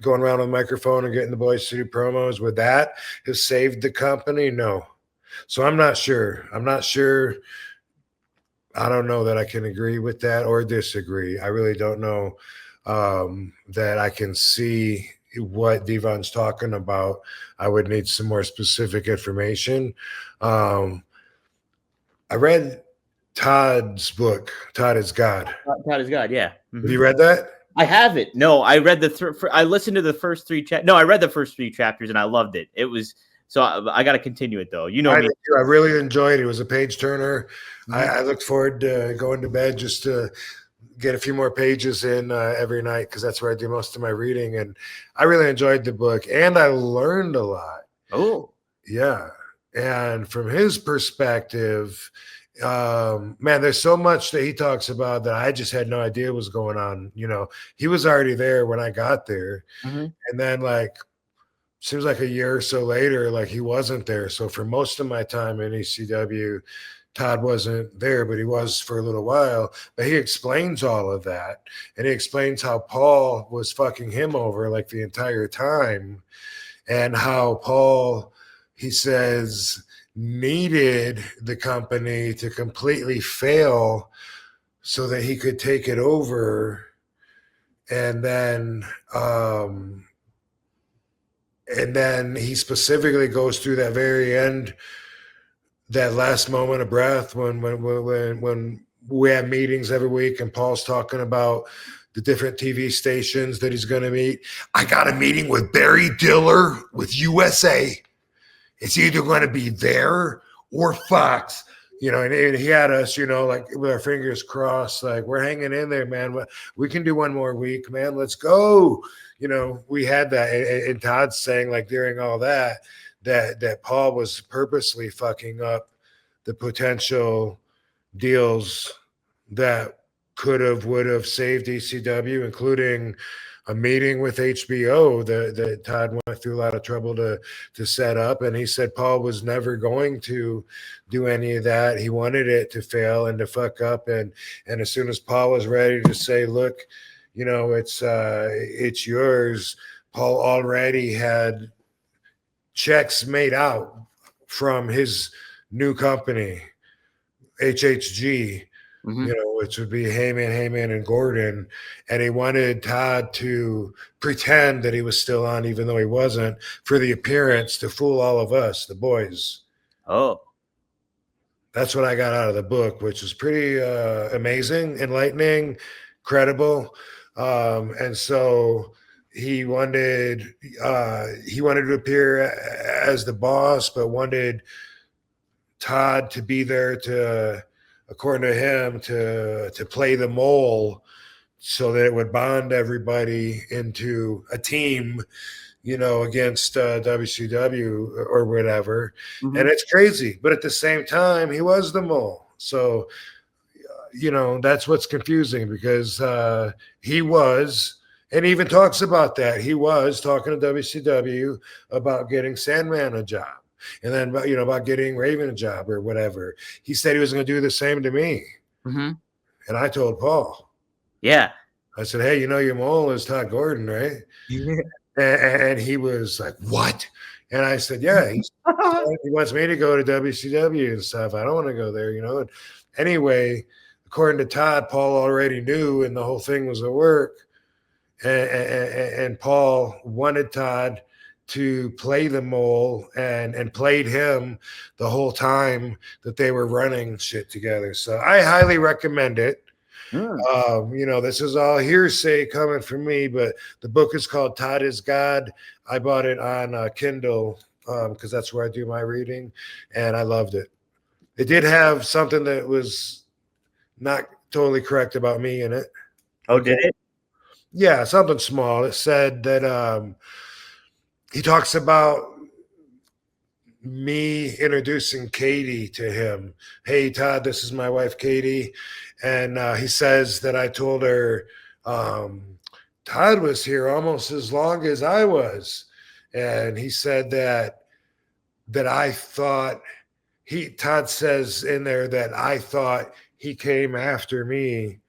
going around with a microphone and getting the boys to do promos, would that have saved the company? No. So I'm not sure. I don't know that I can agree with that or disagree. I really don't know that I can see what Devon's talking about. I would need some more specific information. I read Todd's book, Todd is God. Todd is God, yeah. Have you read that? I haven't. No, I read I listened to the first 3 chapters. No, I read the first 3 chapters and I loved it. It was so I got to continue it though. Me. I really enjoyed it. It was a page turner. I look forward to going to bed just to get a few more pages in every night, because that's where I do most of my reading. And I really enjoyed the book, and I learned a lot. Oh, yeah. And from his perspective, man, there's so much that he talks about that I just had no idea was going on. He was already there when I got there, and then seems like a year or so later, like he wasn't there. So for most of my time in ECW, Todd wasn't there, but he was for a little while. But he explains all of that, and he explains how Paul was fucking him over like the entire time, and how Paul, he says, needed the company to completely fail so that he could take it over. And then he specifically goes through that very end, that last moment of breath when we have meetings every week and Paul's talking about the different TV stations that he's going to meet. I got a meeting with Barry Diller with USA. It's either going to be there or Fox, and he had us, like with our fingers crossed, like we're hanging in there, man. We can do one more week, man. Let's go. We had that. And Todd's saying like during all that Paul was purposely fucking up the potential deals that would have saved ECW, including a meeting with HBO that Todd went through a lot of trouble to set up. And he said Paul was never going to do any of that. He wanted it to fail and to fuck up. And as soon as Paul was ready to say, look, it's yours, Paul already had checks made out from his new company, HHG, Mhm. which would be Heyman, and Gordon. And he wanted Todd to pretend that he was still on, even though he wasn't, for the appearance to fool all of us, the boys. Oh. That's what I got out of the book, which was pretty amazing, enlightening, credible. And so he wanted to appear as the boss, but wanted Todd to be there to, according to him, to play the mole so that it would bond everybody into a team, against WCW or whatever. Mhm. And it's crazy. But at the same time, he was the mole. So, that's what's confusing because he was, and he even talks about that. He was talking to WCW about getting Sandman a job. And then, about getting Raven a job or whatever. He said he was going to do the same to me. Mhm. And I told Paul, Yeah. I said, hey, your mole is Todd Gordon, right? And he was like, what? And I said, yeah, he wants me to go to WCW and stuff. I don't want to go there, And anyway, according to Todd, Paul already knew, and the whole thing was a work. And Paul wanted Todd to play the mole and played him the whole time that they were running shit together. So I highly recommend it. This is all hearsay coming from me, but the book is called Todd is God. I bought it on Kindle because that's where I do my reading, and I loved it. It did have something that was not totally correct about me in it. Oh, did it? Yeah, something small. It said that he talks about me introducing Katie to him. Hey, Todd, this is my wife, Katie. And he says that I told her Todd was here almost as long as I was. And he said that I thought Todd says in there that I thought he came after me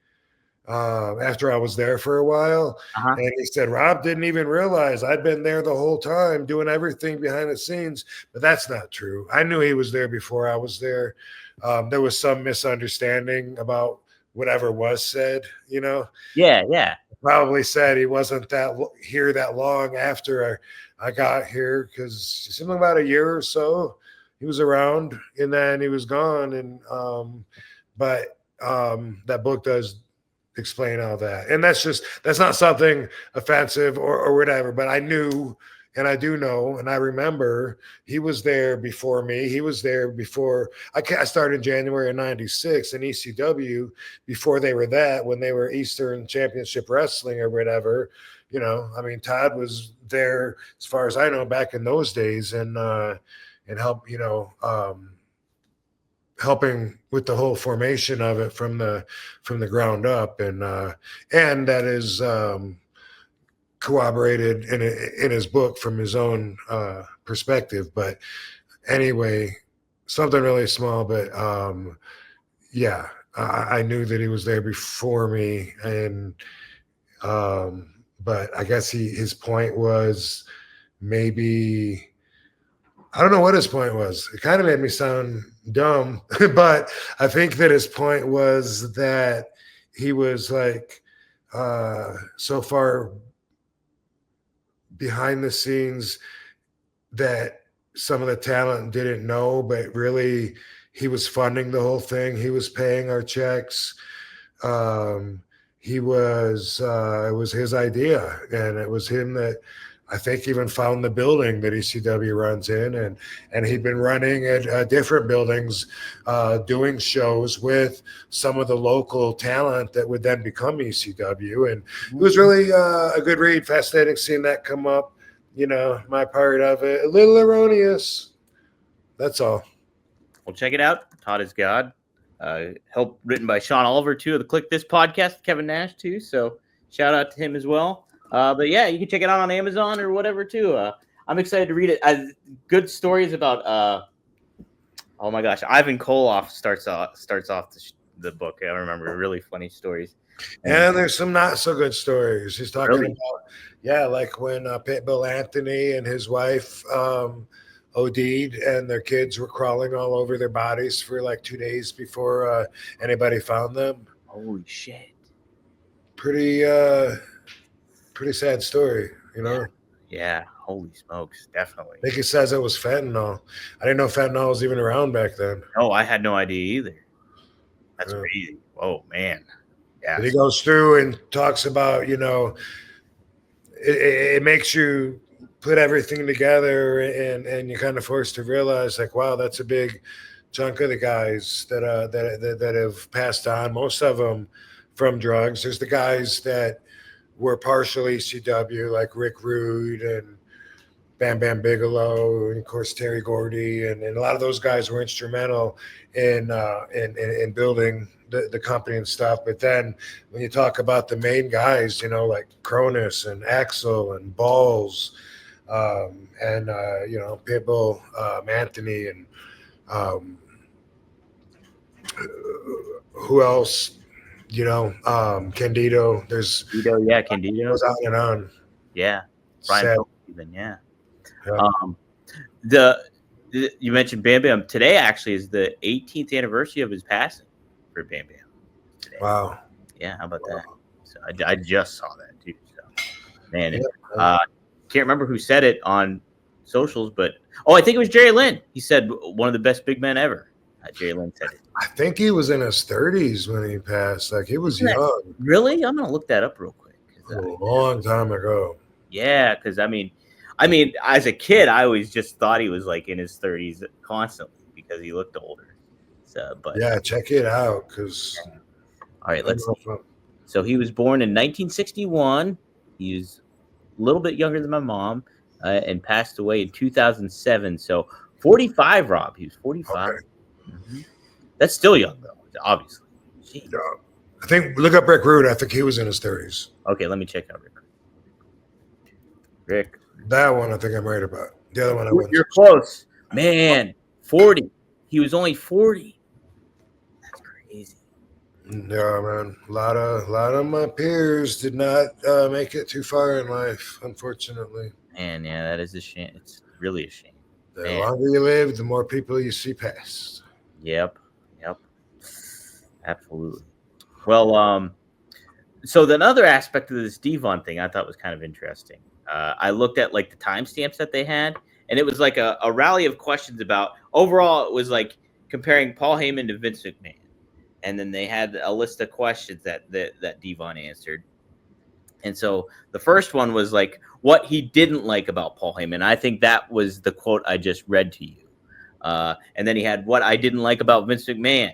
after I was there for a while. Uh-huh. And he said, Rob didn't even realize I'd been there the whole time doing everything behind the scenes. But that's not true. I knew he was there before I was there. There was some misunderstanding about whatever was said, Yeah. Probably said he wasn't here that long after I got here because something about a year or so he was around and then he was gone. And but that book does explain all that, and that's not something offensive or whatever, but I knew, and I do know, and I remember he was there before me. He was there before I started in January of '96 in ECW, before they were when they were Eastern Championship Wrestling or whatever. Todd was there as far as I know back in those days, and help helping with the whole formation of it from the ground up, and that is corroborated in his book from his own perspective. But anyway, something really small, but yeah, I knew that he was there before me, and but I guess his point was maybe. I don't know what his point was. It kind of made me sound dumb, but I think that his point was that he was like so far behind the scenes that some of the talent didn't know, but really he was funding the whole thing. He was paying our checks. It was his idea, and it was him that I think even found the building that ECW runs in, and he'd been running at different buildings, doing shows with some of the local talent that would then become ECW. And it was really a good read, fascinating seeing that come up. My part of it, a little erroneous. That's all. Well, check it out. Todd is God. Help written by Sean Oliver too of the Click This podcast, Kevin Nash too. So shout out to him as well. But yeah, you can check it out on Amazon or whatever too. I'm excited to read it. Good stories about oh my gosh, Ivan Koloff starts off the book. I remember really funny stories. And there's some not so good stories. He's talking Really? about, like when Pitbull Anthony and his wife OD'd, and their kids were crawling all over their bodies for like 2 days before anybody found them. Holy shit. Pretty sad story, you know. Yeah. Holy smokes. Definitely. I think he says it was fentanyl. I didn't know fentanyl was even around back then. No, I had no idea either. That's Yeah. crazy. Oh man. Yeah. But he goes through and talks about, it makes you put everything together, and you're kind of forced to realize, like, wow, that's a big chunk of the guys that have passed on. Most of them from drugs. There's the guys that were partial ECW, like Rick Rude and Bam Bam Bigelow, and of course Terry Gordy, and a lot of those guys were instrumental in building the company and stuff. But then when you talk about the main guys, like Cronus and Axel and Balls, and Pitbull, Anthony, and who else? Candido. There's Candido. goes on and on. Yeah. Sad. Brian even, yeah. Yeah. You mentioned Bam Bam. Today actually is the 18th anniversary of his passing for Bam Bam. Today. Wow. Yeah, how about that? So I just saw that too. So man, Yeah. Can't remember who said it on socials, but I think it was Jerry Lynn. He said one of the best big men ever. Jerry Lynn said it. I think he was in his 30s when he passed. Like, he was young. Really? I'm gonna look that up real quick. A long time ago. Yeah, because I mean, as a kid, I always just thought he was like in his 30s constantly because he looked older. So, but Yeah, check it out. Because all right, let's see. So he was born in 1961. He was a little bit younger than my mom, and passed away in 2007. So 45, Rob. He was 45. Okay. Mm-hmm. That's still young, though, obviously. Jeez. Yeah. I think, look up Rick Rude. I think he was in his 30s. Okay, let me check out Rick. That one I think I'm right about. The other one I wasn't. You're close. Man, 40. He was only 40. That's crazy. Yeah, man. A lot of my peers did not make it too far in life, unfortunately. Man, yeah, that is a shame. It's really a shame. The longer you live, the more people you see pass. Yep. Absolutely. Well, so the other aspect of this Devon thing I thought was kind of interesting. I looked at like the timestamps that they had, and it was like a rally of questions about overall. It was like comparing Paul Heyman to Vince McMahon, and then they had a list of questions that Devon answered. And so the first one was like what he didn't like about Paul Heyman. I think that was the quote I just read to you. And then he had what I didn't like about Vince McMahon.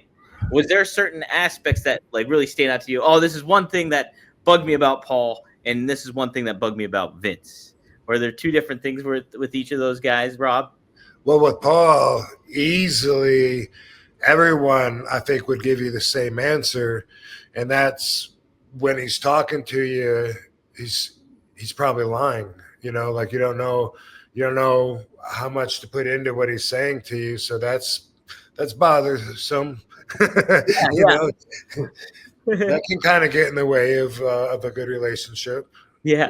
Was there certain aspects that like really stand out to you? Oh, this is one thing that bugged me about Paul, and this is one thing that bugged me about Vince. Were there two different things with each of those guys, Rob? Well, with Paul, easily everyone I think would give you the same answer, and that's when he's talking to you, he's probably lying. Like you don't know how much to put into what he's saying to you, so that's bothersome. Yeah. That can kind of get in the way of a good relationship. Yeah.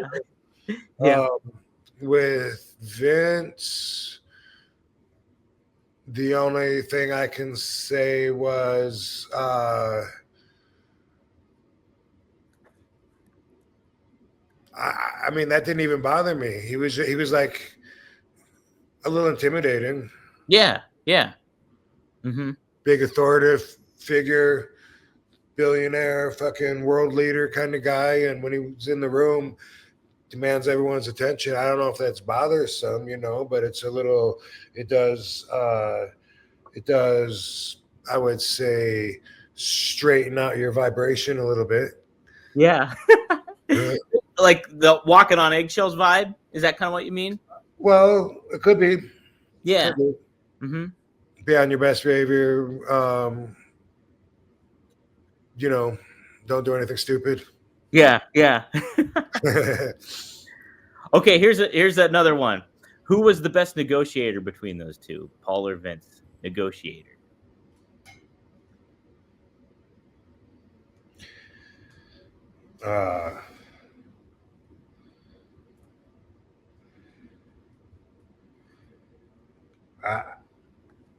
With Vince, the only thing I can say was I mean, that didn't even bother me. He was like a little intimidating. Yeah. Mm-hmm. Big authoritative figure, billionaire, fucking world leader kind of guy. And when he was in the room, demands everyone's attention. I don't know if that's bothersome, but it does, I would say, straighten out your vibration a little bit. Yeah. Like the walking on eggshells vibe? Is that kind of what you mean? Well, it could be. Yeah. Could be. Mm-hmm. Be on your best behavior. Don't do anything stupid. Yeah. Okay, here's another one. Who was the best negotiator between those two, Paul or Vince? Negotiator.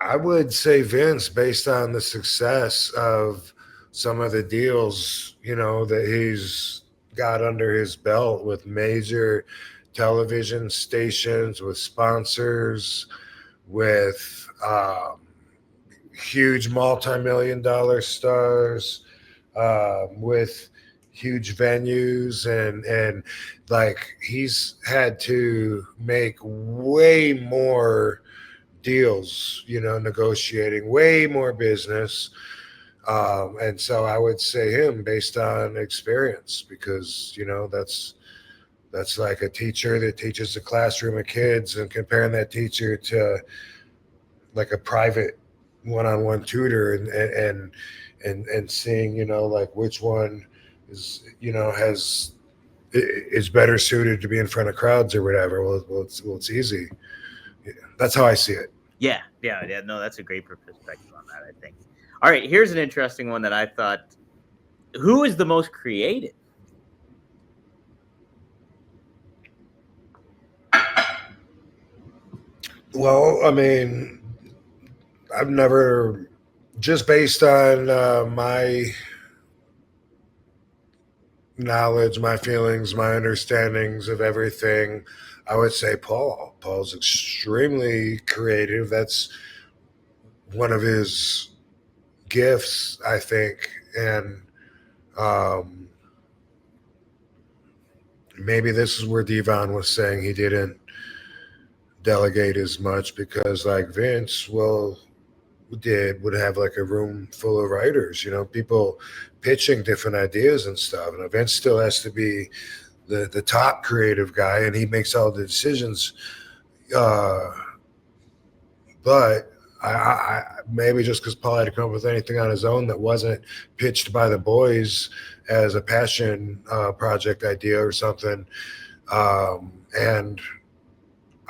I would say Vince, based on the success of some of the deals, that he's got under his belt with major television stations, with sponsors, with huge multi-million-dollar stars, with huge venues, and like he's had to make way more deals, negotiating way more business. And so I would say him based on experience, because, that's like a teacher that teaches a classroom of kids, and comparing that teacher to like a private one-on-one tutor, and seeing, like which one is better suited to be in front of crowds or whatever. Well, it's easy. That's how I see it. Yeah. No, that's a great perspective on that, I think. All right, here's an interesting one that I thought. Who is the most creative? Well, I mean, I've never, just based on my knowledge, my feelings, my understandings of everything, I would say Paul. Paul's extremely creative. That's one of his gifts, I think. And maybe this is where Devon was saying he didn't delegate as much, because like Vince would have like a room full of writers, people pitching different ideas and stuff, and Vince still has to be the top creative guy, and he makes all the decisions, but I maybe just because Paul had to come up with anything on his own that wasn't pitched by the boys as a passion project idea or something, and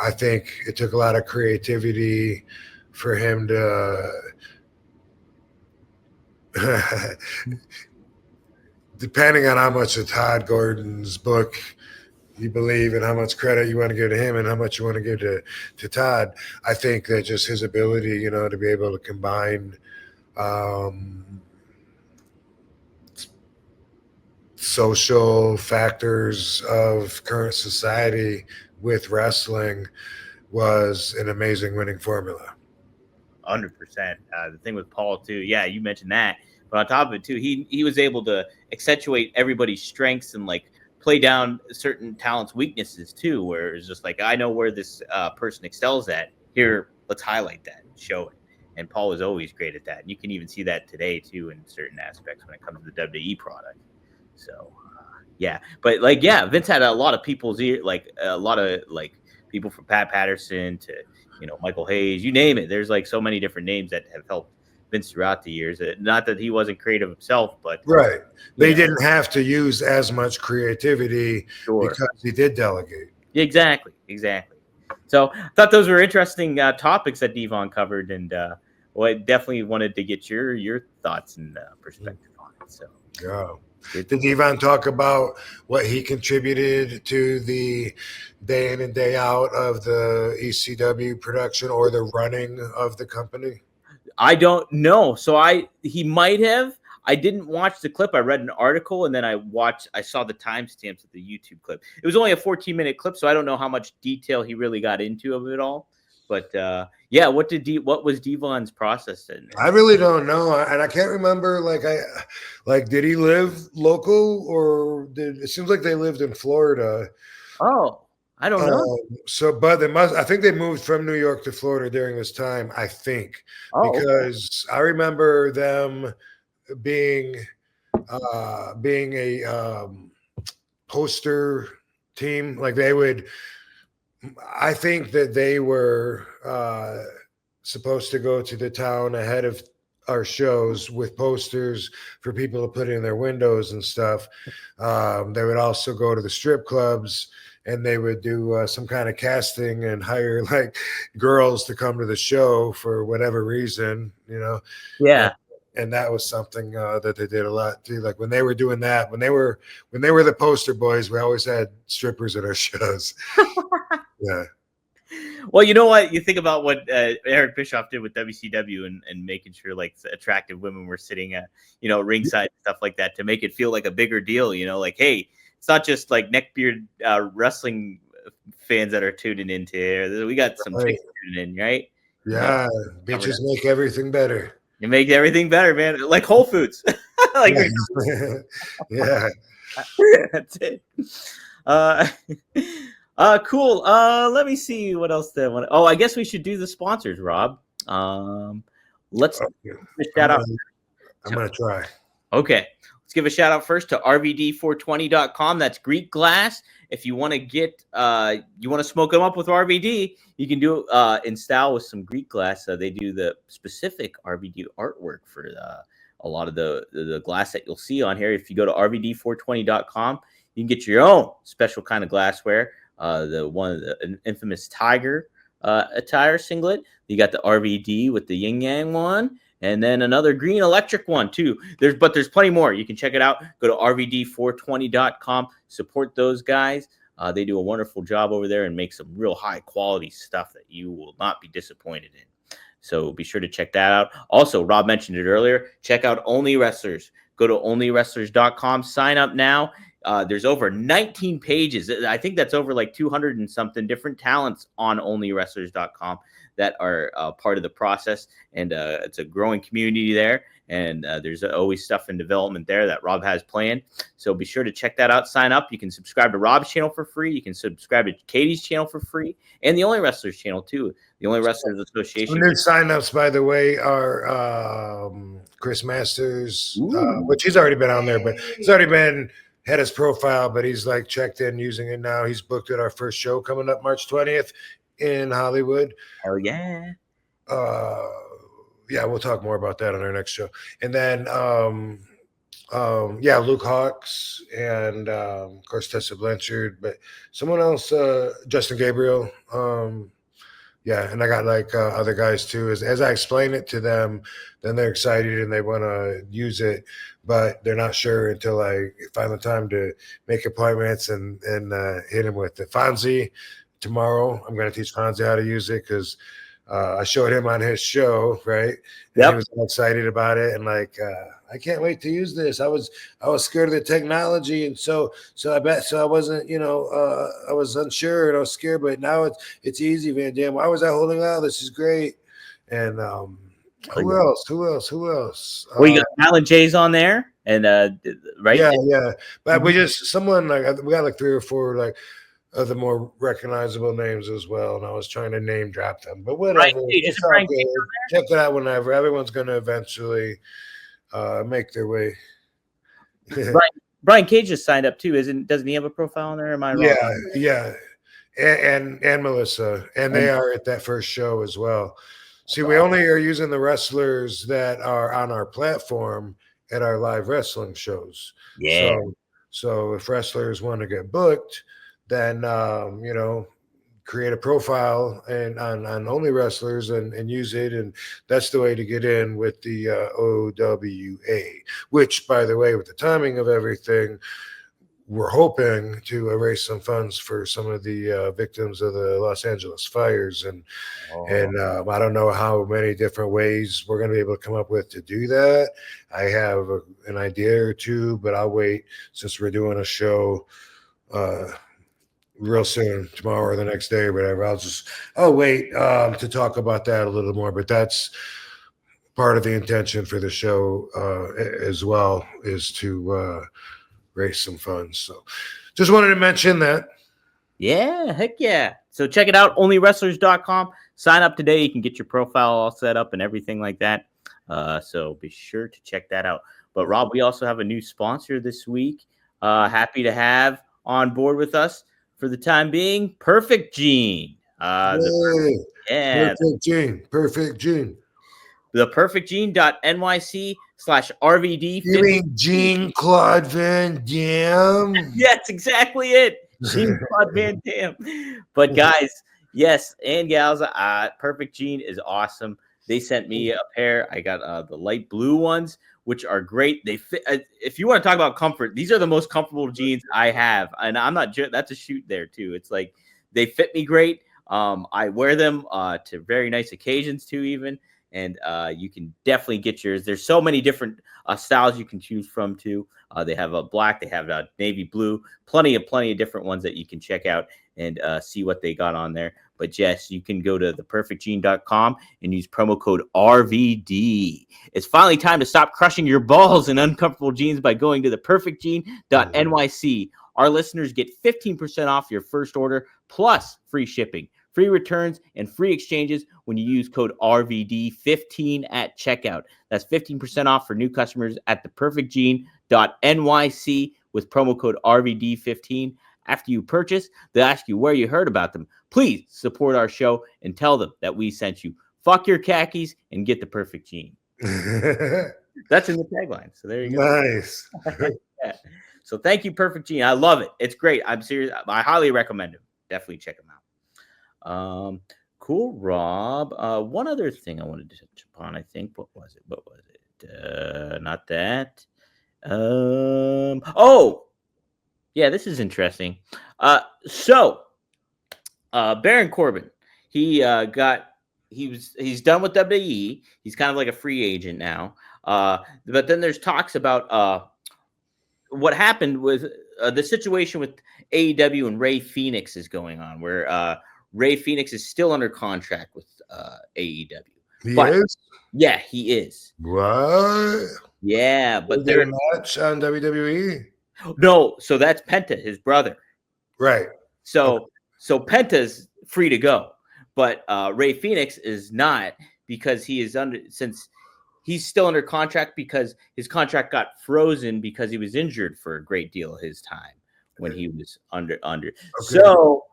I think it took a lot of creativity for him to, depending on how much of Todd Gordon's book you believe and how much credit you want to give to him and how much you want to give to Todd, I think that just his ability, to be able to combine social factors of current society with wrestling was an amazing winning formula. 100%. The thing with Paul too, yeah, you mentioned that, but on top of it too, he was able to accentuate everybody's strengths and like play down certain talents' weaknesses too, where it's just like, I know where this person excels at. Here, let's highlight that and show it. And Paul was always great at that. And you can even see that today too in certain aspects when it comes to the WWE product. So yeah, but like, yeah, Vince had a lot of people's ear, like a lot of like people from Pat Patterson to, Michael Hayes, you name it. There's like so many different names that have helped Vince throughout the years. Not that he wasn't creative himself, but right. They didn't have to use as much creativity because he did delegate. Exactly. So I thought those were interesting topics that Devon covered, and I definitely wanted to get your thoughts and perspective on it. So yeah. Did Devon talk about what he contributed to the day in and day out of the ECW production or the running of the company? I don't know. So he might have. I didn't watch the clip. I read an article, and then I saw the timestamps of the YouTube clip. It was only a 14-minute clip, so I don't know how much detail he really got into of it all. But yeah, what was Devon's process? I really don't know, and I can't remember. Did he live local, or it seems like they lived in Florida? Oh, I don't know. But I think they moved from New York to Florida during this time. I think because I remember them being a poster team. Like they would. I think that they were supposed to go to the town ahead of our shows with posters for people to put in their windows and stuff. They would also go to the strip clubs, and they would do some kind of casting and hire like girls to come to the show for whatever reason, Yeah. And that was something that they did a lot too. Like when they were doing that, when they were the poster boys, we always had strippers at our shows. Yeah. Well, you know what? You think about what Eric Bischoff did with WCW and making sure like attractive women were sitting at, ringside and stuff like that to make it feel like a bigger deal. Like, hey, it's not just like neckbeard wrestling fans that are tuning into here. We got some chicks tuning in, right? Yeah, bitches make everything better. You make everything better, man. Like Whole Foods. Like, yeah. That's it. Cool. Let me see what else they want. I guess we should do the sponsors, Rob. Let's shout out. I'm gonna try. Okay. Let's give a shout out first to RVD420.com. That's Greek glass. If you want to get you want to smoke them up with RVD, you can do in style with some Greek glass. They do the specific RVD artwork for a lot of the glass that you'll see on here. If you go to RVD420.com, you can get your own special kind of glassware. The infamous tiger attire singlet. You got the RVD with the yin yang one, and then another green electric one too. There's plenty more. You can check it out. Go to RVD420.com. Support those guys. They do a wonderful job over there and make some real high quality stuff that you will not be disappointed in. So be sure to check that out. Also, Rob mentioned it earlier. Check out Only Wrestlers. Go to onlywrestlers.com. Sign up now. There's over 19 pages. I think that's over like 200 and something different talents on onlywrestlers.com that are part of the process. And it's a growing community there. And there's always stuff in development there that Rob has planned. So be sure to check that out. Sign up. You can subscribe to Rob's channel for free. You can subscribe to Katie's channel for free. And the Only Wrestlers channel too. The Only Wrestlers Association. New signups, by the way, are Chris Masters, which he's already been on there, but he's already had his profile, but he's like checked in using it now. He's booked at our first show coming up March 20th in Hollywood. Hell yeah. Yeah, we'll talk more about that on our next show. And then Luke Hawks and of course Tessa Blanchard, but someone else, Justin Gabriel. And I got like other guys too. As I explain it to them, then they're excited and they want to use it, but they're not sure until I find the time to make appointments and hit them with the Fonzie tomorrow. I'm going to teach Fonzie how to use it because I showed him on his show, right? And he was excited about it and like, I can't wait to use this. I was scared of the technology, and so I wasn't, I was unsure and I was scared, but now it's easy, Van Dam. Why was I holding out? This is great. And who else? Well, you got Alan J's on there, and right? Yeah. But we just we got like 3 or 4 like the more recognizable names as well, and I was trying to name drop them, but whatever. It's all good. Check it out whenever. Everyone's going to eventually make their way. Brian Cage just signed up too, doesn't he have a profile on there? Am I wrong? Yeah. And Melissa, and they are at that first show as well. See, we only are using the wrestlers that are on our platform at our live wrestling shows. Yeah. So if wrestlers want to get booked, then create a profile and on Only Wrestlers and use it, and that's the way to get in with the OWA, which, by the way, with the timing of everything, we're hoping to raise some funds for some of the victims of the Los Angeles fires, and I don't know how many different ways we're going to be able to come up with to do that. I have an idea or two, but I'll wait since we're doing a show real soon, tomorrow or the next day or whatever. I'll wait to talk about that a little more, but that's part of the intention for the show as well, is to raise some funds. So just wanted to mention that. Yeah, heck yeah. So check it out, onlywrestlers.com. Sign up today. You can get your profile all set up and everything like that. So be sure to check that out. But Rob, we also have a new sponsor this week. Happy to have on board with us for the time being, Perfect Gene. Perfect Gene. The perfectgene.nyc/RVD. You mean Jean-Claude Van Damme? Yes, exactly it. Jean-Claude Van Damme. But guys, yes, and gals, Perfect Gene is awesome. They sent me a pair. I got the light blue ones, which are great. They fit. If you want to talk about comfort, these are the most comfortable jeans I have, and I'm not. That's a shoot there too. It's like they fit me great. I wear them to very nice occasions too, even. And you can definitely get yours. There's so many different styles you can choose from too. They have a black, they have a navy blue, plenty of different ones that you can check out and see what they got on there. But yes, you can go to theperfectgene.com and use promo code RVD. It's finally time to stop crushing your balls in uncomfortable jeans by going to theperfectgene.nyc. Our listeners get 15% off your first order plus free shipping, free returns, and free exchanges when you use code RVD15 at checkout. That's 15% off for new customers at theperfectgene.nyc with promo code RVD15. After you purchase, they'll ask you where you heard about them. Please support our show and tell them that we sent you. Fuck your khakis and get the perfect gene. That's in the tagline. So there you go. Nice. Yeah. So thank you, Perfect Gene. I love it. It's great. I'm serious. I highly recommend it. Definitely check them out. Cool, Rob. One other thing I wanted to touch upon, I think. What was it? Not that. Oh, yeah, this is interesting. So Baron Corbin, he's done with WWE. He's kind of like a free agent now. But then there's talks about what happened with the situation with AEW and Rey Fenix is going on, where Rey Fenix is still under contract with AEW. He is? Yeah, he is. What? Yeah, but they're a match on WWE? No, so that's Penta, his brother. Right. So Penta's free to go, but Rey Fenix is not, because he's still under contract because his contract got frozen because he was injured for a great deal of his time when he was under. Okay. So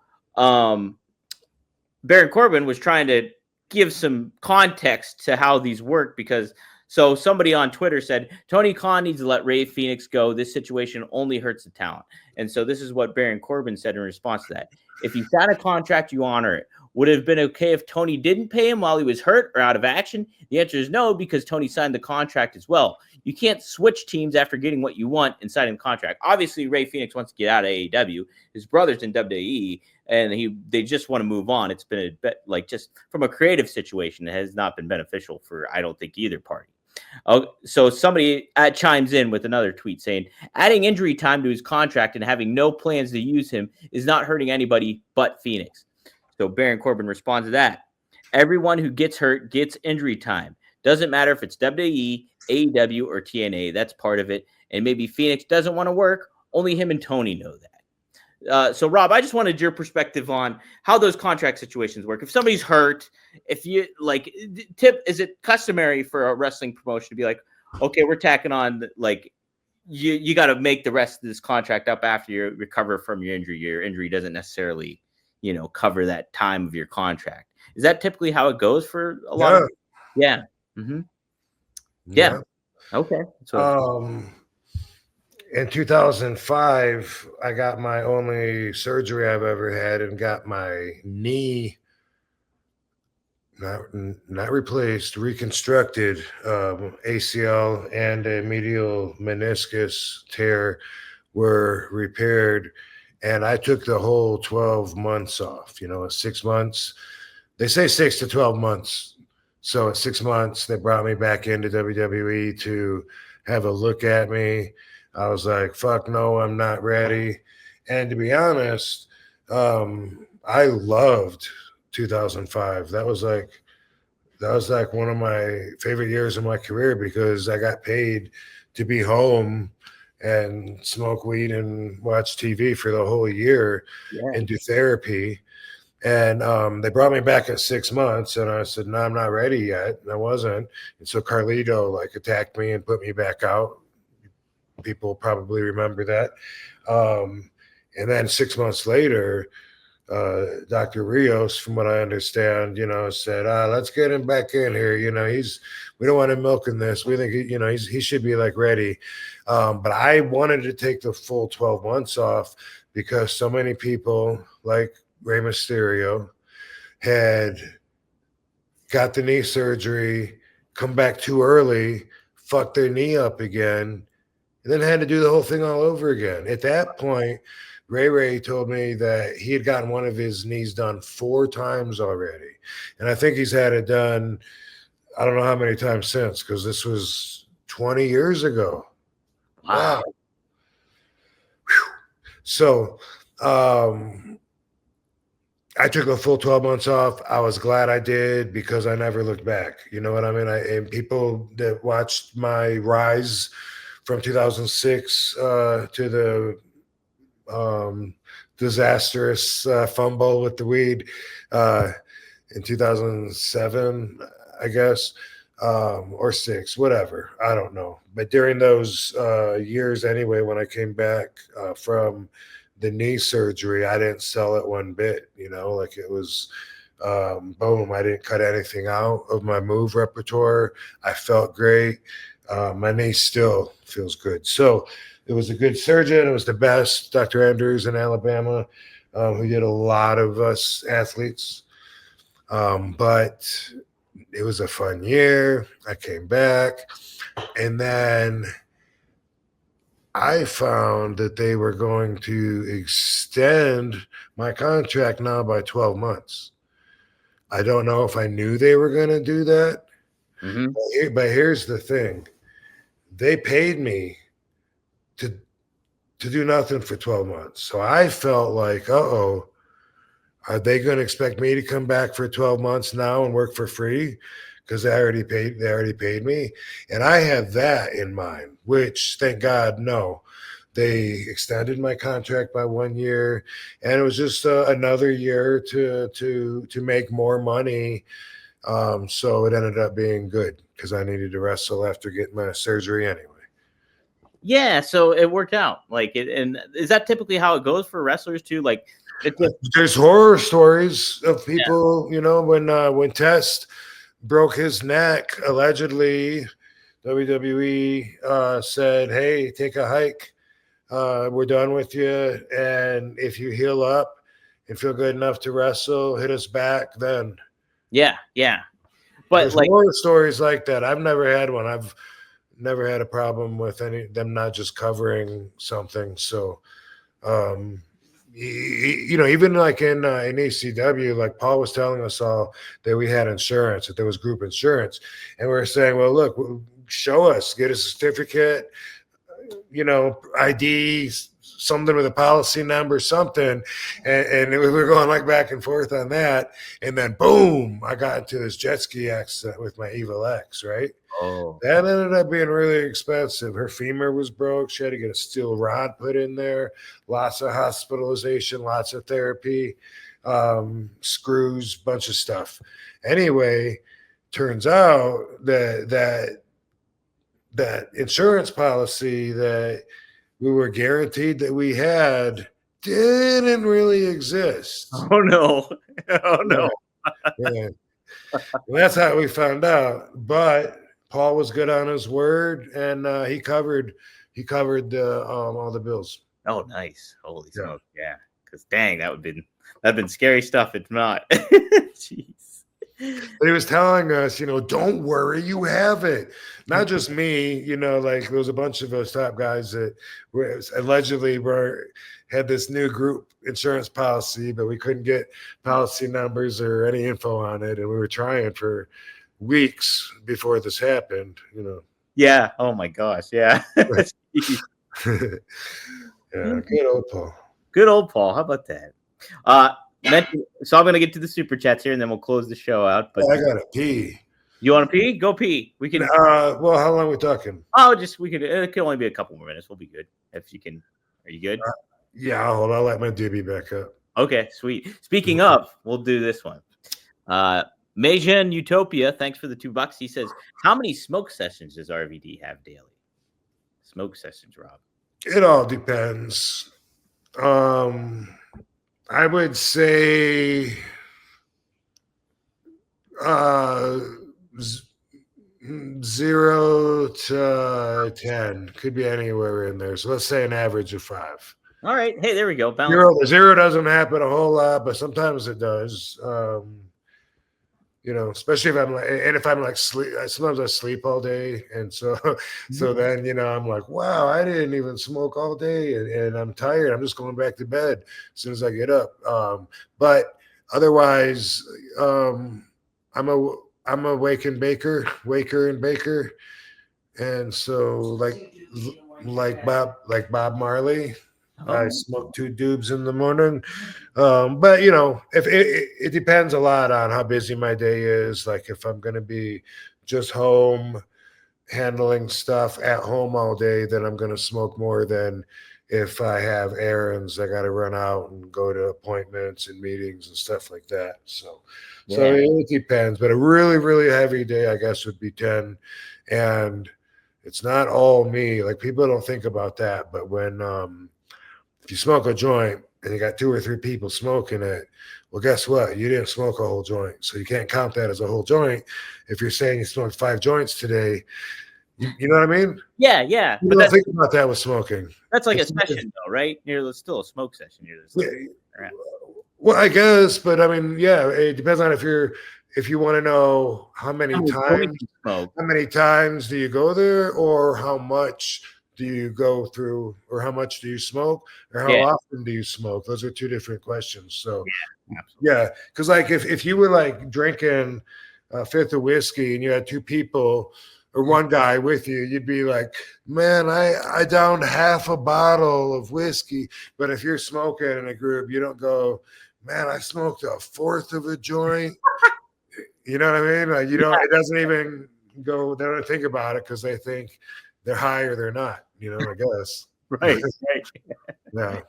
Baron Corbin was trying to give some context to how these work, because somebody on Twitter said Tony Khan needs to let Rey Fenix go. This situation only hurts the talent. And so this is what Baron Corbin said in response to that. If you sign a contract, you honor it. Would it have been okay if Tony didn't pay him while he was hurt or out of action? The answer is no, because Tony signed the contract as well. You can't switch teams after getting what you want and signing the contract. Obviously, Rey Fenix wants to get out of AEW. His brother's in WWE, and they just want to move on. It's been a bit just from a creative situation, it has not been beneficial for, I don't think, either party. So somebody chimes in with another tweet saying, adding injury time to his contract and having no plans to use him is not hurting anybody but Phoenix. So Baron Corbin responds to that. Everyone who gets hurt gets injury time. Doesn't matter if it's WWE, AEW, or TNA. That's part of it. And maybe Phoenix doesn't want to work. Only him and Tony know that. So Rob, I just wanted your perspective on how those contract situations work. If somebody's hurt, if you is it customary for a wrestling promotion to be like, okay, we're tacking on you got to make the rest of this contract up after you recover from your injury. Your injury doesn't necessarily, cover that time of your contract. Is that typically how it goes for a lot of? Yeah. Mm-hmm. Yeah. Okay. So. In 2005, I got my only surgery I've ever had and got my knee not replaced, reconstructed. ACL and a medial meniscus tear were repaired, and I took the whole 12 months off. 6 months. They say 6 to 12 months. So at 6 months, they brought me back into WWE to have a look at me. I was like, fuck no, I'm not ready. And to be honest, I loved 2005. That was like one of my favorite years of my career, because I got paid to be home and smoke weed and watch TV for the whole year and do therapy. And they brought me back at 6 months, and I said, no, I'm not ready yet. And I wasn't. And so Carlito attacked me and put me back out. People probably remember that. And then 6 months later, Dr. Rios, from what I understand, said, let's get him back in here. We don't want him milking this. We think, he should be ready. But I wanted to take the full 12 months off because so many people like Rey Mysterio had got the knee surgery, come back too early, fucked their knee up again, and then had to do the whole thing all over again. At that point, Ray told me that he had gotten one of his knees done 4 times already. And I think he's had it done, I don't know how many times since, because this was 20 years ago. Wow. So I took a full 12 months off. I was glad I did because I never looked back. You know what I mean? And people that watched my rise from 2006 to the disastrous fumble with the weed in 2007, I guess, or 6, whatever. I don't know. But during those years anyway, when I came back from the knee surgery, I didn't sell it one bit, you know, like it was boom. I didn't cut anything out of my move repertoire. I felt great. My knee still feels good. So it was a good surgeon. It was the best, Dr. Andrews in Alabama, who did a lot of us athletes. But it was a fun year. I came back, and then I found that they were going to extend my contract now by 12 months. I don't know if I knew they were going to do that, but here's the thing. They paid me to do nothing for 12 months. So I felt like, uh-oh, are they going to expect me to come back for 12 months now and work for free? Because they already paid me. And I had that in mind, which thank God, no. They extended my contract by 1 year, and it was just another year to make more money. So it ended up being good because I needed to wrestle after getting my surgery anyway. Yeah, so it worked out. Like it, and is that typically how it goes for wrestlers too? Like there's horror stories of people, you know, when Test broke his neck, allegedly, WWE said, "Hey, take a hike. We're done with you, and if you heal up and feel good enough to wrestle, hit us back then." Yeah. But there's like more stories like that. I've never had one. I've never had a problem with any them not just covering something. So, you know, even like in ECW, like Paul was telling us all that we had insurance, that there was group insurance, and we were saying, well, look, show us, get a certificate, you know, ID, something with a policy number, something. And we were going like back and forth on that. And then boom, I got into this jet ski accident with my Evil X, right? Oh, that ended up being really expensive. Her femur was broke. She had to get a steel rod put in there, lots of hospitalization, lots of therapy, screws, bunch of stuff. Anyway, turns out that insurance policy that we were guaranteed that we had didn't really exist. oh no. Oh no. Yeah. Well, that's how we found out. But Paul was good on his word, and he covered all the bills. Oh, nice. Holy smoke. Yeah. Because dang, that'd been scary stuff if not. Jeez. But he was telling us, you know, don't worry, you have it. Not just me, you know, like there was a bunch of those top guys that allegedly had this new group insurance policy, but we couldn't get policy numbers or any info on it. And we were trying for weeks before this happened, you know. Yeah. Oh my gosh. Yeah. Yeah, good old Paul. Good old Paul. How about that? So I'm going to get to the super chats here, and then we'll close the show out. But I gotta pee. You want to pee? Go pee. We can. Well, how long are we talking? It can only be a couple more minutes. We'll be good if you can. Are you good? Yeah, I'll let my doobie back up. Okay, sweet. Speaking of, we'll do this one. Mejan Utopia, thanks for the $2. He says, "How many smoke sessions does RVD have daily?" Smoke sessions, Rob. It all depends. I would say 0 to 10. Could be anywhere in there. So let's say an average of 5. All right. Hey, there we go. Balance. Zero doesn't happen a whole lot, but sometimes it does. especially if I'm like sleep. Sometimes I sleep all day, and so then I'm like, wow, I didn't even smoke all day, and I'm tired. I'm just going back to bed as soon as I get up. But otherwise, I'm a waker and baker, and so like Bob Marley. I Oh, smoke 2 doobs in the morning. But if it depends a lot on how busy my day is. Like if I'm going to be just home handling stuff at home all day, then I'm going to smoke more than if I have errands I got to run out and go to appointments and meetings and stuff like that. So yeah. it depends. But a really, really heavy day, I guess, would be 10. And it's not all me. Like people don't think about that. But when if you smoke a joint and you got 2 or 3 people smoking it, well, guess what? You didn't smoke a whole joint. So you can't count that as a whole joint. If you're saying you smoked 5 joints today, you know what I mean? Yeah, yeah. You But don't think about that with smoking. that's like a session, though, right? It's still a smoke session. Yeah, well, I guess, but I mean, yeah, it depends on if you want to know how many times do you go there, or how much do you go through, or how much do you smoke, or how often do you smoke? Those are 2 different questions. So yeah, because like if you were like drinking a fifth of whiskey and you had 2 people or 1 guy with you, you'd be like, man, I downed half a bottle of whiskey. But if you're smoking in a group, you don't go, man, I smoked a fourth of a joint. You know what I mean? Like it doesn't even go. They don't think about it because they think they're high or they're not. I guess. Right. Yeah.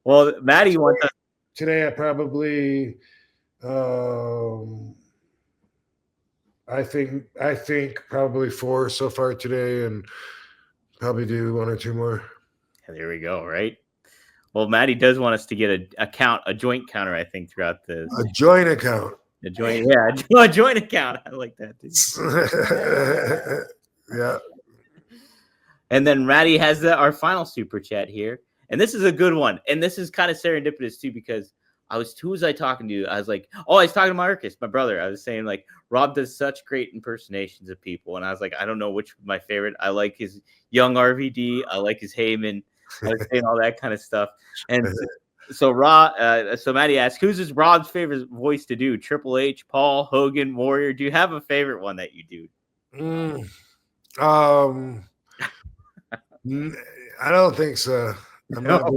Well, Maddie wants us. Today I probably I think probably 4 so far today, and probably do 1 or 2 more. There we go. Right. Well, Maddie does want us to get a joint counter, I think, throughout A joint account. a joint account. I like that too. Yeah. And then Maddie has our final super chat here, and this is a good one, and this is kind of serendipitous too, because who was I talking to? I was like, oh, I was talking to Marcus, my brother. I was saying like Rob does such great impersonations of people, and I was like, I don't know which was my favorite. I like his young RVD. I like his Heyman. I was saying all that kind of stuff. And so Maddie asked, who's Rob's favorite voice to do? Triple H, Paul, Hogan, Warrior. Do you have a favorite one that you do? I don't think so. I'm not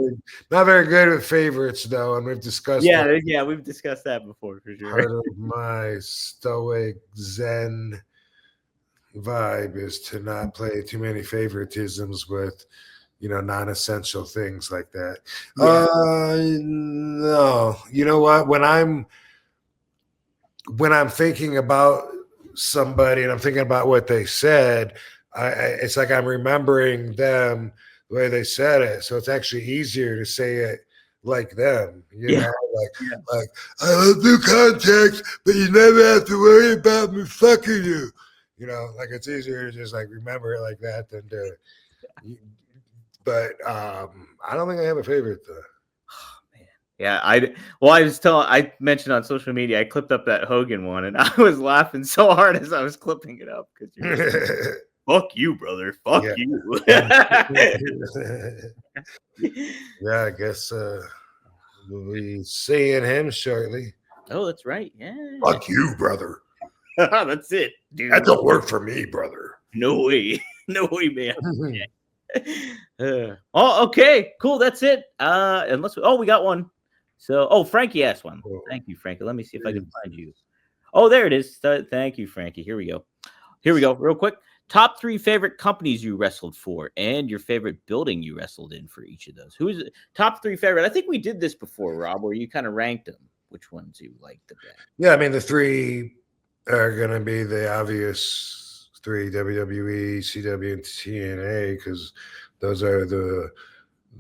very good with favorites, though, and we've discussed. Yeah, we've discussed that before for sure. Part of my stoic Zen vibe is to not play too many favoritisms with, non-essential things like that. Yeah. No, you know what? When I'm thinking about somebody and I'm thinking about what they said, it's like I'm remembering them the way they said it, so it's actually easier to say it like them. Like I don't do contacts, but you never have to worry about me fucking you. Like it's easier to just like remember it like that than to. But I don't think I have a favorite though. Oh, man. Yeah, I mentioned on social media, I clipped up that Hogan one, and I was laughing so hard as I was clipping it up because you're fuck you, brother. Fuck you. Yeah, I guess we'll be seeing him shortly. Oh, that's right. Yeah. Fuck you, brother. That's it, dude. That don't work for me, brother. No way. No way, man. Okay, cool. That's it. We got one. So, Frankie asked one. Thank you, Frankie. Let me see if I can find you. Oh, there it is. Thank you, Frankie. Here we go. Real quick. Top 3 favorite companies you wrestled for, and your favorite building you wrestled in for each of those. Who's top 3 favorite? I think we did this before, Rob, where you kind of ranked them. Which ones you liked the best? Yeah, I mean the 3 are gonna be the obvious 3: WWE, CW, and TNA, because those are the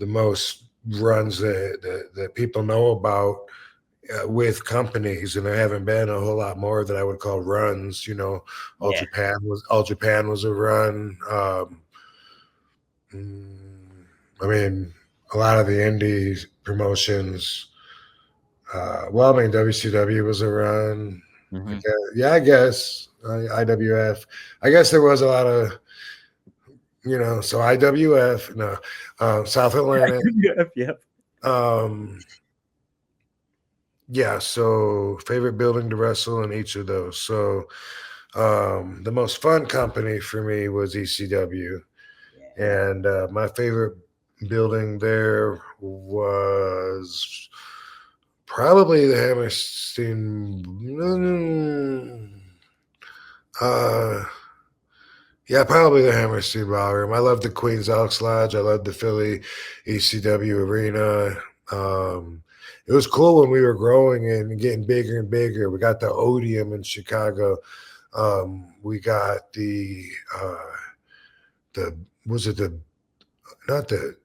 most runs that people know about with companies, and there haven't been a whole lot more that I would call runs. All Japan was a run. I mean, a lot of the indies promotions. WCW was a run. Mhm. Yeah, I guess IWF. I guess there was a lot of, so IWF, no, South Atlantic. Yep. Yeah, so favorite building to wrestle in each of those. So the most fun company for me was ECW. And my favorite building there was probably the Hammerstein. Uh, yeah, probably the Hammerstein Ballroom. I love the Queens Elks Lodge. I love the Philly ECW Arena. It was cool when we were growing and getting bigger and bigger. We got the Odeum in Chicago. We got the was it the not the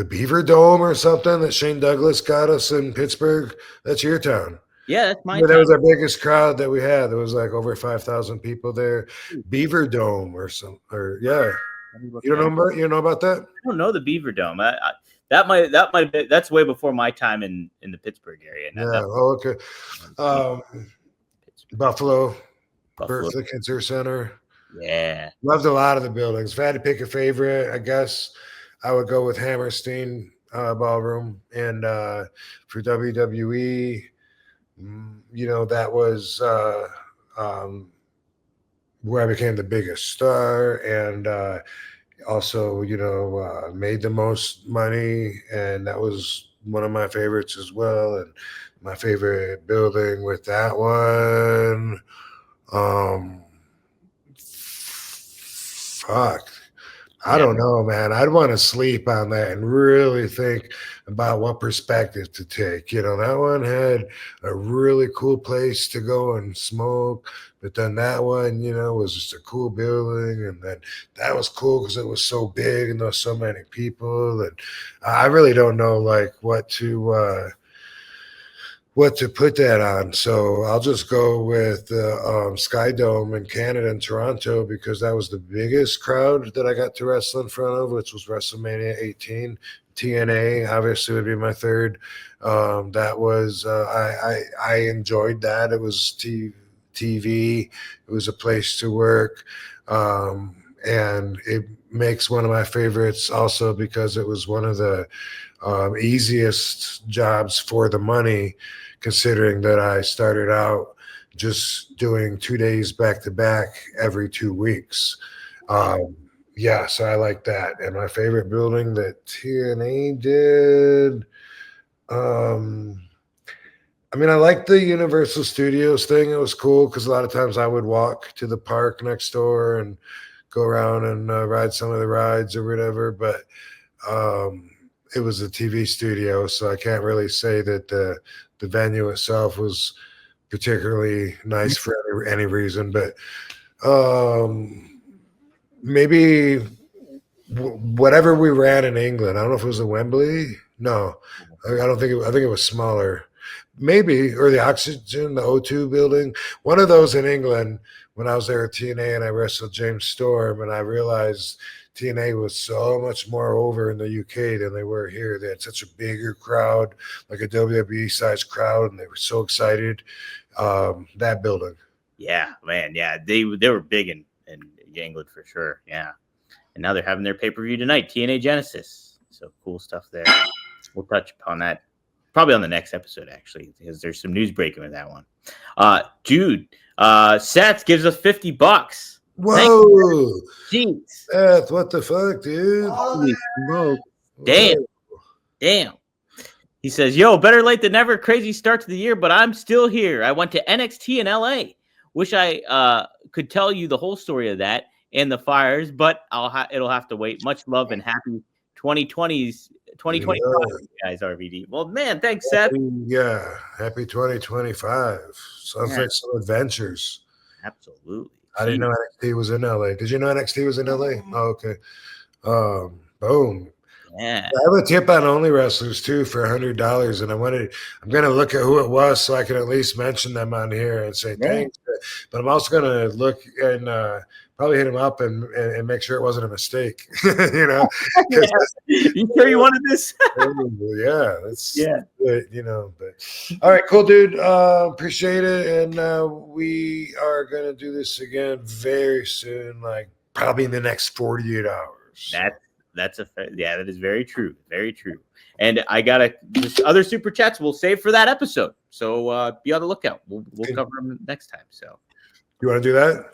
Beaver Dome or something that Shane Douglas got us in Pittsburgh? That's your town. Yeah, that's my Yeah, that town. was our biggest crowd that we had. There was like over 5,000 people there. Beaver Dome or something. Or yeah, you don't know about that? I don't know the Beaver Dome. That might be, that's way before my time in the Pittsburgh area. Yeah. Oh, okay. Buffalo Birth Cancer Center. Yeah. Loved a lot of the buildings. If I had to pick a favorite, I guess I would go with Hammerstein Ballroom. And for WWE, that was where I became the biggest star, and also, made the most money, and that was one of my favorites as well. And my favorite building with that one, fuck. I don't know, man. I'd want to sleep on that and really think about what perspective to take. That one had a really cool place to go and smoke, but then that one, was just a cool building, and then that was cool because it was so big and there was so many people, and I really don't know like what to put that on. So I'll just go with the Sky Dome in Canada and Toronto because that was the biggest crowd that I got to wrestle in front of, which was WrestleMania 18. TNA obviously would be my third. That was I enjoyed that. It was TV. It was a place to work, and it makes one of my favorites also because it was one of the easiest jobs for the money, considering that I started out just doing 2 days back to back every 2 weeks. Yeah, so I like that. And my favorite building that TNA did, I like the Universal Studios thing. It was cool because a lot of times I would walk to the park next door and go around and ride some of the rides or whatever. But it was a TV studio, so I can't really say that the venue itself was particularly nice for any reason. But maybe whatever we ran in England. I don't know if it was the Wembley. No, I don't think I think it was smaller. Maybe, or the Oxygen, the O2 building. One of those in England when I was there at TNA and I wrestled James Storm, and I realized TNA was so much more over in the UK than they were here. They had such a bigger crowd, like a WWE sized crowd, and they were so excited. That building. Yeah, man. Yeah, they were big in England for sure. Yeah, and now they're having their pay-per-view tonight, TNA Genesis. So cool stuff there. We'll touch upon that probably on the next episode, actually, because there's some news breaking with that one. Dude, Seth gives us $50. Whoa! Jeez, Seth, what the fuck, dude? Holy smoke! Damn. He says, "Yo, better late than never. Crazy start to the year, but I'm still here. I went to NXT in LA. Wish I could tell you the whole story of that and the fires, but it'll have to wait. Much love and happy 2025, guys. RVD. Well, man, thanks, Seth. Yeah, happy 2025. Sounds like some adventures. Absolutely. I didn't know NXT was in LA. Did you know NXT was in LA? Oh, okay. Boom. Yeah. I have a tip on Only Wrestlers too for $100, and I'm gonna look at who it was so I can at least mention them on here and say thanks. But I'm also gonna look and probably hit him up and make sure it wasn't a mistake. You know, Yeah. You sure you wanted this? yeah, that's Yeah. you know. But all right, cool, dude. Appreciate it, and we are gonna do this again very soon, like probably in the next 48 hours. That is very true. Very true. And I got this other super chats we'll save for that episode. So be on the lookout. We'll cover them next time. So you want to do that?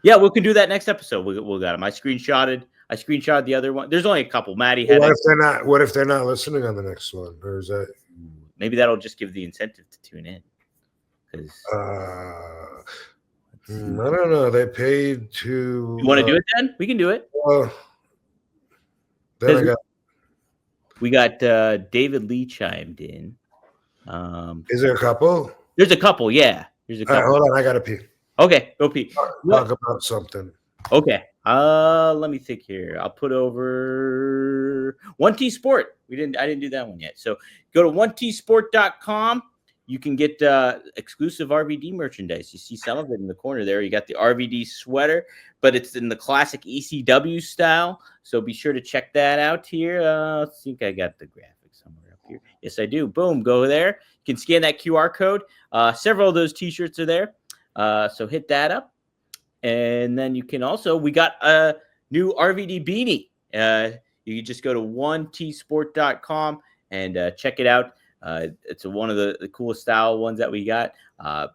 Yeah, we can do that next episode. We'll got them. I screenshotted the other one. There's only a couple. Maddie had. What if they're not listening on the next one? Or is that maybe that'll just give the incentive to tune in? Because I don't know. They paid to. You want to do it then? We can do it. Then we got David Lee chimed in. Is there a couple? There's a couple. Yeah. There's a couple. All right, hold on. I gotta pee. Okay, go pee. Talk about something. Okay. Let me think here. I'll put over 1T Sport. I didn't do that one yet. So go to 1tsport.com. You can get exclusive RVD merchandise. You see some of it in the corner there. You got the RVD sweater, but it's in the classic ECW style. So be sure to check that out here. I think I got the graphic somewhere up here. Yes, I do. Boom. Go there. You can scan that QR code. Several of those T-shirts are there. So hit that up. And then you can also, we got a new RVD beanie. You can just go to 1tsport.com and check it out. It's one of the coolest style ones that we got.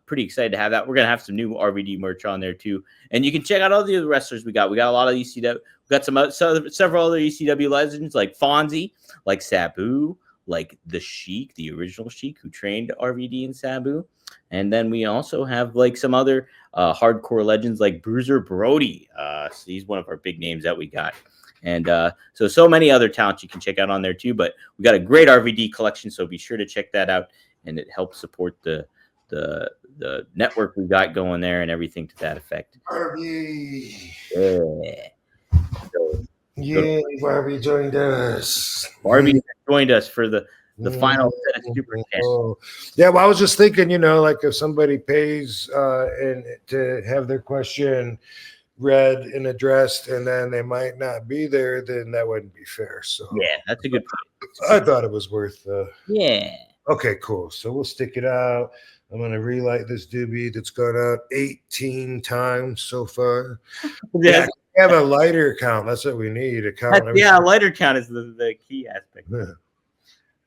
Pretty excited to have that. We're going to have some new RVD merch on there too. And you can check out all the other wrestlers we got. We got a lot of ECW. We got several other ECW legends like Fonzie, like Sabu, like the Sheik, the original Sheik who trained RVD and Sabu. And then we also have like some other hardcore legends like Bruiser Brody. So he's one of our big names that we got. And so many other talents you can check out on there too. But we got a great RVD collection, so be sure to check that out. And it helps support the network we got going there and everything to that effect. Barbie. Yeah. Barbie joined us. Barbie joined us for the final set of super chats. Yeah, well, I was just thinking, like if somebody pays and to have their question read and addressed, and then they might not be there, then that wouldn't be fair. So yeah, that's a good point. I thought it was worth. Yeah. Okay, cool. So we'll stick it out. I'm gonna relight this doobie that's gone out 18 times so far. Yeah, we have a lighter count. That's what we need. A count. Yeah, lighter count is the key aspect. Yeah.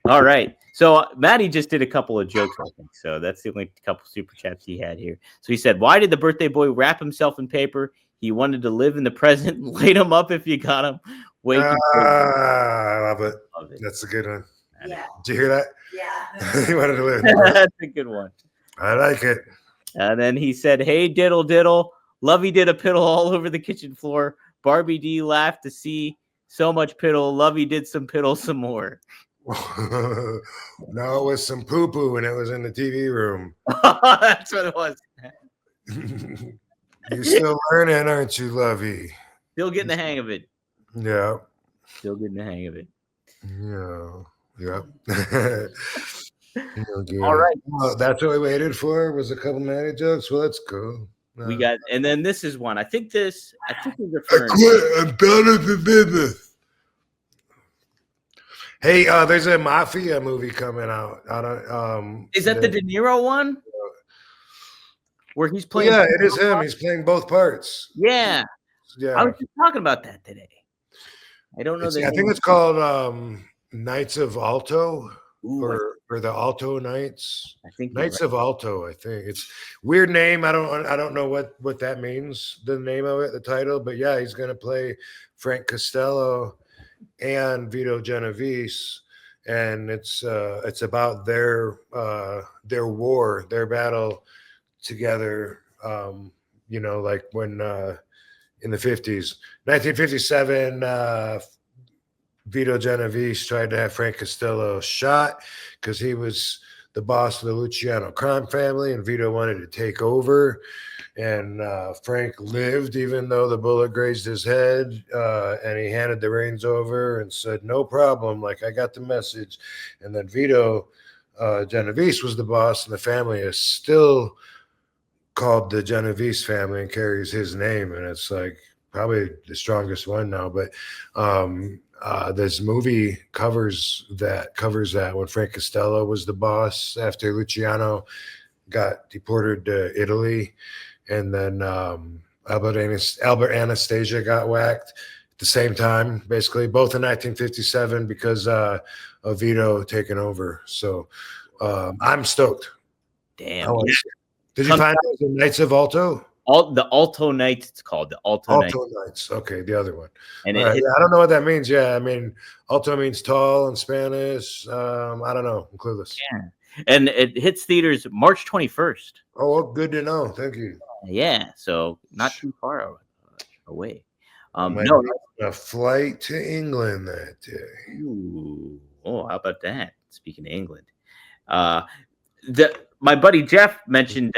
All right. So Maddie just did a couple of jokes, I think. So that's the only couple super chats he had here. So he said, "Why did the birthday boy wrap himself in paper? He wanted to live in the present and light him up if you got him." I love it. That's a good one. Yeah. Did you hear that? Yeah. He wanted to live. That's a good one. I like it. And then he said, "Hey, diddle diddle. Lovey did a piddle all over the kitchen floor. Barbie D laughed to see so much piddle. Lovey did some piddle some more." No, it was some poo-poo and it was in the TV room. That's what it was. You're still learning, aren't you, Lovey? Still getting the hang of it. Yeah. Still getting the hang of it. Yeah. All right. Well, that's what we waited for. Was a couple Maddie jokes. Well, let's go. We got, and then this is one. I think he's I referring. quit. I'm done with the business. Hey, there's a mafia movie coming out. Is that the De Niro one? Where he's playing? Yeah, it is him. He's playing both parts. Yeah. Yeah. I was just talking about that today. I don't know. I think it's called Knights of Alto. Or the Alto Knights. I think Knights of Alto. I think it's weird name. I don't know what that means. The name of it, the title. But yeah, he's gonna play Frank Costello and Vito Genovese, and it's about their war, their battle together. Like when in the 50s, 1957. Vito Genovese tried to have Frank Costello shot because he was the boss of the Luciano crime family, and Vito wanted to take over. And Frank lived, even though the bullet grazed his head, and he handed the reins over and said, "No problem, like I got the message." And then Vito Genovese was the boss, and the family is still called the Genovese family and carries his name. And it's like, probably the strongest one now. But this movie covers that when Frank Costello was the boss after Luciano got deported to Italy, and then Albert Anastasia got whacked at the same time, basically both in 1957 because of Vito taking over. So I'm stoked. Damn. Did you find the Knights of Alto? The Alto Knights, it's called the Alto Knights. Okay, the other one. And yeah, I don't know what that means. Yeah, I mean, Alto means tall in Spanish. I don't know. I'm clueless. Yeah. And it hits theaters March 21st. Oh, well, good to know. Thank you. Yeah, so not too far away. No, a flight to England that day. Ooh. Oh, how about that? Speaking of England, my buddy Jeff mentioned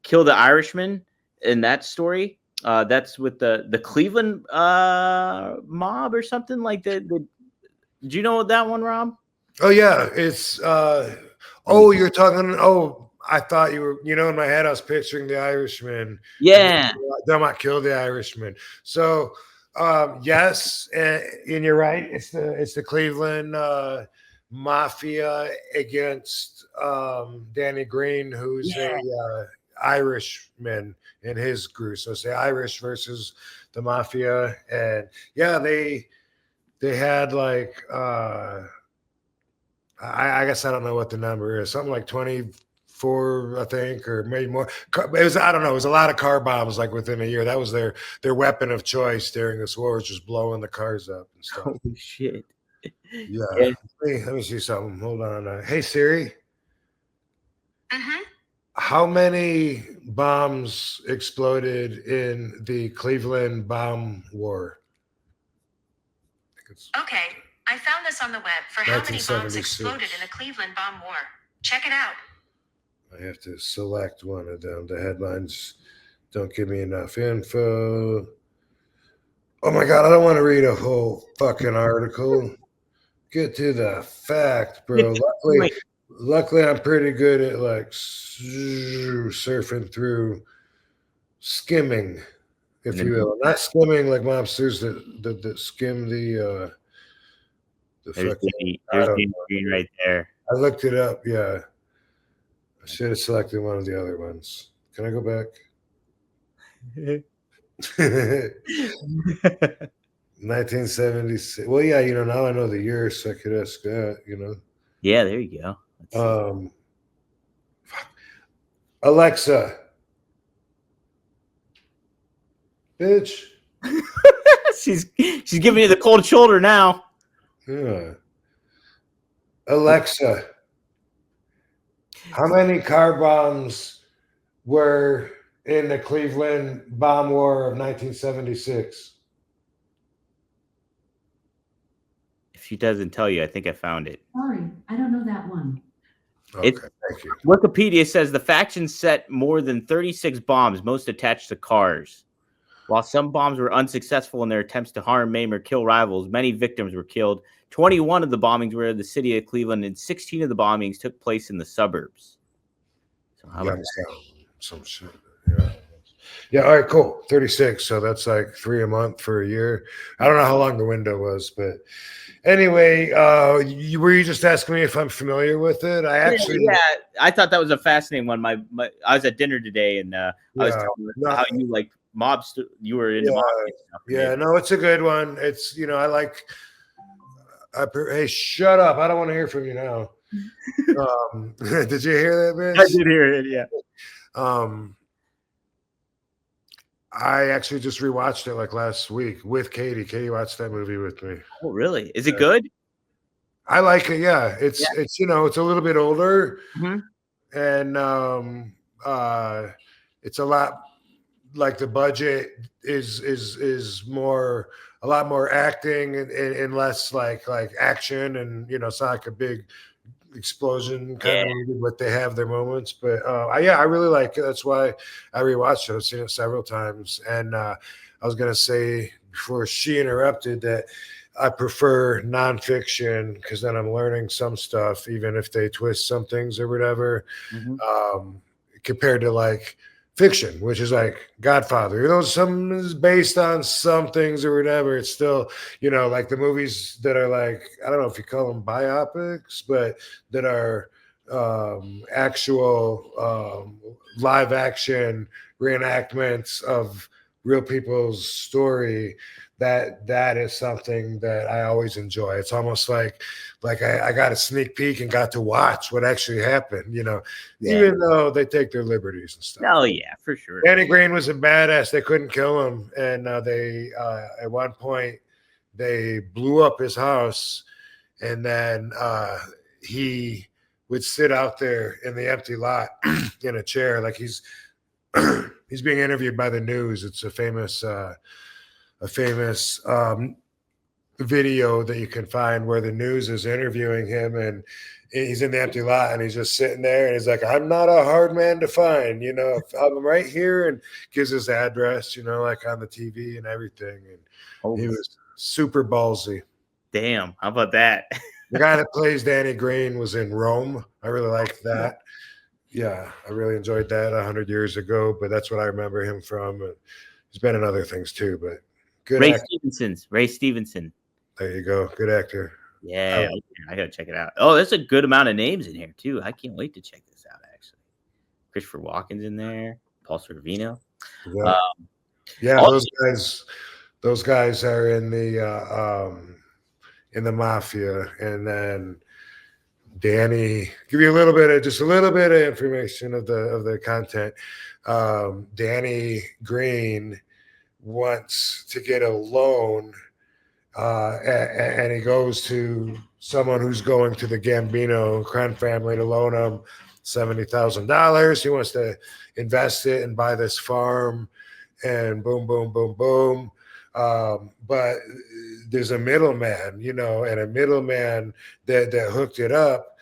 "Kill the Irishman" in that story. That's with the Cleveland mob or something like that. Did you know that one, Rob? Oh yeah, it's you're talking. Oh, I thought you were. In my head, I was picturing the Irishman. Yeah, they might kill the Irishman. So yes, and you're right. It's the Cleveland mafia against Danny Green, who's a Irishman in his group. So say Irish versus the mafia, and yeah, they had like I guess I don't know what the number is, something like 24, I think, or maybe more. It was, I don't know, it was a lot of car bombs like within a year. That was their weapon of choice during this war, was just blowing the cars up and stuff. Holy shit. Yeah. Let me see something. Hold on. Hey Siri. How many bombs exploded in the Cleveland bomb war? Okay, I found this on the web for how many bombs exploded in the Cleveland bomb war. Check it out. I have to select one of them. The headlines don't give me enough info. Oh my God, I don't want to read a whole fucking article. Get to the fact, bro. Luckily, I'm pretty good at like surfing through, skimming, if you will. Not skimming like mobsters that skim the there's the green right there. I looked it up. Yeah, I should have selected one of the other ones. Can I go back? 1976. Well, yeah, now I know the year, so I could ask that. Yeah, there you go. Alexa, bitch. she's giving you the cold shoulder now. Yeah. Alexa, how many car bombs were in the Cleveland bomb war of 1976? If she doesn't tell you, I think I found it. Sorry, I don't know that one. Okay, thank you. Wikipedia says the faction set more than 36 bombs, most attached to cars. While some bombs were unsuccessful in their attempts to harm, maim, or kill rivals, many victims were killed. 21 of the bombings were in the city of Cleveland, and 16 of the bombings took place in the suburbs. So how about some shit? Yeah. Yeah. All right. Cool. 36. So that's like 3 a month for a year. I don't know how long the window was, but anyway, were you just asking me if I'm familiar with it? I thought that was a fascinating one. I was at dinner today, and I was telling how you like mobs. You were into mobs. Yeah. No, it's a good one. It's I like. Hey, shut up! I don't want to hear from you now. Did you hear that, bitch? I did hear it. Yeah. I actually just rewatched it like last week with Katie. Katie watched that movie with me. Oh, really? Is it good? I like it. Yeah, it's it's a little bit older, and it's a lot like the budget is more. A lot more acting and less like action, and it's not like a big explosion kind of movie, but they have their moments. But I really like it. That's why I rewatched it. I've seen it several times. And I was gonna say before she interrupted that I prefer nonfiction because then I'm learning some stuff, even if they twist some things or whatever, compared to like fiction, which is like Godfather. You know, some is based on some things or whatever. It's still, you know, like the movies that are like, I don't know if you call them biopics, but that are actual live action reenactments of real people's story. That is something that I always enjoy. It's almost like I got a sneak peek and got to watch what actually happened, you know, even though they take their liberties and stuff. Oh yeah, for sure. Danny Green was a badass. They couldn't kill him, and they at one point they blew up his house, and then he would sit out there in the empty lot in a chair, like he's he's being interviewed by the news. It's a famous video that you can find where the news is interviewing him, and he's in the empty lot and he's just sitting there and he's like, I'm not a hard man to find, you know, I'm right here, and gives his address, you know, like on the TV and everything. And he was super ballsy. Damn, how about that? The guy that plays Danny Green was in Rome. I really liked that. Yeah, I really enjoyed that 100 years ago, but that's what I remember him from. He's been in other things too, but good Ray actor. Ray Stevenson. There you go. Good actor. Yeah, I gotta check it out. Oh, there's a good amount of names in here too. I can't wait to check this out. Actually, Christopher Walken's in there. Paul Sorvino. Yeah, those guys are in the mafia, and then Danny, give you a little bit of information of the content. Danny Green wants to get a loan. And he goes to someone who's going to the Gambino crime family to loan him $70,000. He wants to invest it and buy this farm, and boom, boom, boom, boom. But there's a middleman, you know, and a middleman that hooked it up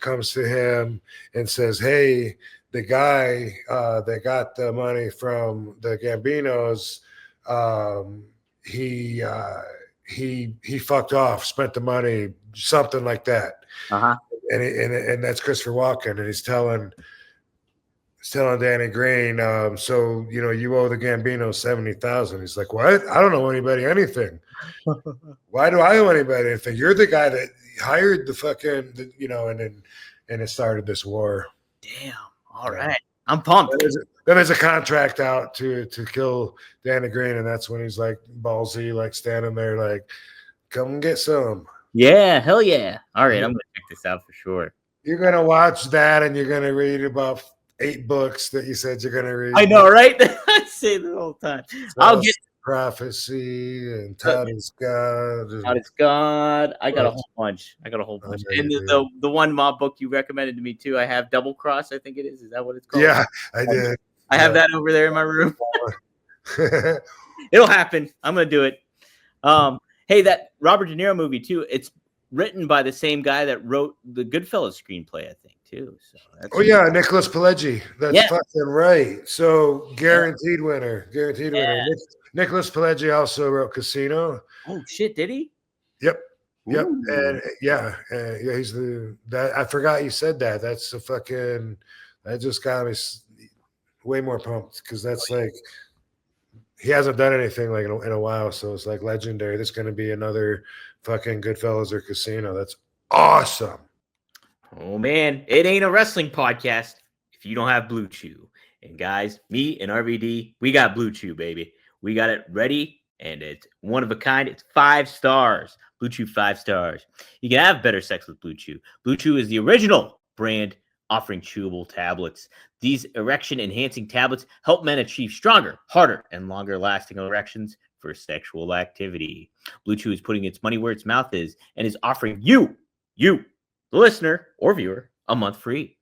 comes to him and says, hey, the guy that got the money from the Gambinos, he fucked off, spent the money, something like that. And that's Christopher Walken, and he's telling Danny Green, so you know, you owe the Gambino 70,000. He's like, what? I don't owe anybody anything. Why do I owe anybody anything? You're the guy that hired the fucking, you know, and it started this war. Damn. All right. I'm pumped. Then there's a contract out to kill Danny Green, and that's when he's like ballsy, like standing there, like, come get some. Yeah, hell yeah. All right, I'm gonna check this out for sure. You're gonna watch that, and you're gonna read about 8 books that you said you're gonna read. I know, right? I say that all the time. I'll get Prophecy and Todd is God. Todd is God. I got a whole bunch. And the one mob book you recommended to me too. I have Double Cross. I think it is. Is that what it's called? Yeah, I did. I have that over there in my room. It'll happen. I'm gonna do it. Hey, that Robert De Niro movie too. It's written by the same guy that wrote the Goodfellas screenplay, I think, too. So that's Nicholas Pileggi. That's fucking right. So guaranteed winner. Nicholas Pileggi also wrote Casino. Oh shit, did he? Yep. Yep. Ooh. And he's that. I forgot you said that. That's the fucking. That just got me way more pumped, because that's like, he hasn't done anything like in a while, so it's like legendary. This is going to be another fucking Goodfellas or Casino. That's awesome. Oh man, it ain't a wrestling podcast if you don't have Blue Chew. And guys, me and RVD, we got Blue Chew, baby. We got it ready, and it's one of a kind. It's 5 stars. Blue Chew 5 stars. You can have better sex with Blue Chew. Blue Chew is the original brand offering chewable tablets. These erection-enhancing tablets help men achieve stronger, harder, and longer-lasting erections for sexual activity. Blue Chew is putting its money where its mouth is and is offering you, the listener or viewer, a month free.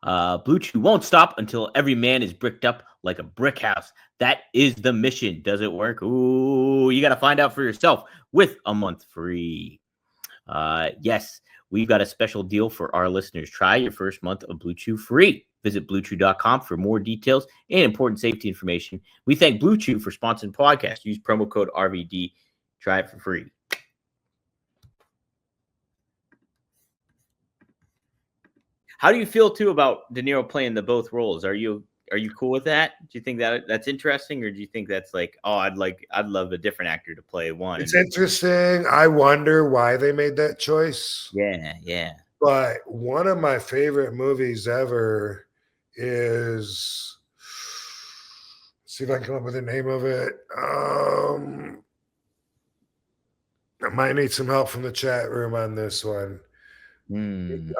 Blue Chew won't stop until every man is bricked up like a brick house. That is the mission. Does it work? Ooh, you got to find out for yourself with a month free. Yes, we've got a special deal for our listeners. Try your first month of Blue Chew free. Visit BlueChew.com for more details and important safety information. We thank Blue Chew for sponsoring the podcast. Use promo code RVD. Try it for free. How do you feel, too, about De Niro playing both roles? Are you Are you cool with that? Do you think that that's interesting, or do you think that's like, oh, I'd love a different actor to play one? It's interesting. I wonder why they made that choice. Yeah. But one of my favorite movies ever is, see if I can come up with the name of it. I might need some help from the chat room on this one. Damn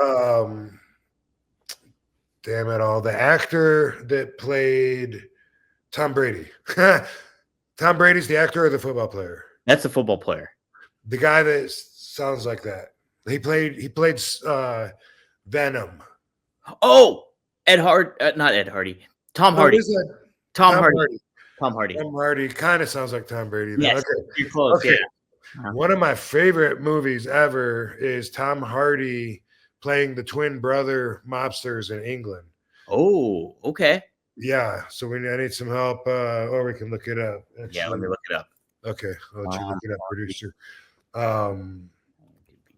it all. The actor that played Tom Brady. Tom Brady's the actor or the football player? That's a football player. The guy that sounds like that. He played Venom. Oh, not Ed Hardy. Tom Hardy. Tom Hardy. Tom Hardy Kind of sounds like Tom Brady. Yes, okay. You're close. Okay. Yeah. One of my favorite movies ever is Tom Hardy playing the twin brother mobsters in England. Oh, okay. Yeah. So I need some help, or we can look it up. Actually. Yeah, let me look it up. Okay. I'll let you look it up, producer.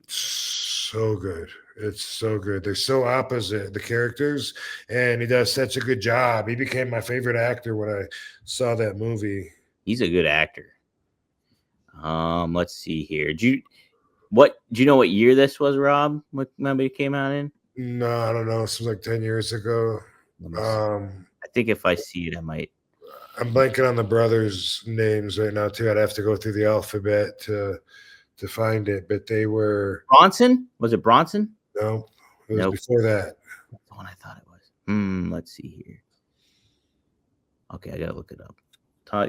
So good. It's so good. They're so opposite, the characters, and he does such a good job. He became my favorite actor when I saw that movie. He's a good actor. Let's see here. Do you know what year this was, Rob? What movie it came out in? No, I don't know. This was like 10 years ago. I think if I see it, I might. I'm blanking on the brothers' names right now too. I'd have to go through the alphabet to find it, but they were Bronson. Was it Bronson? No, it was before that. That's the one I thought it was. Let's see here. Okay, I gotta look it up.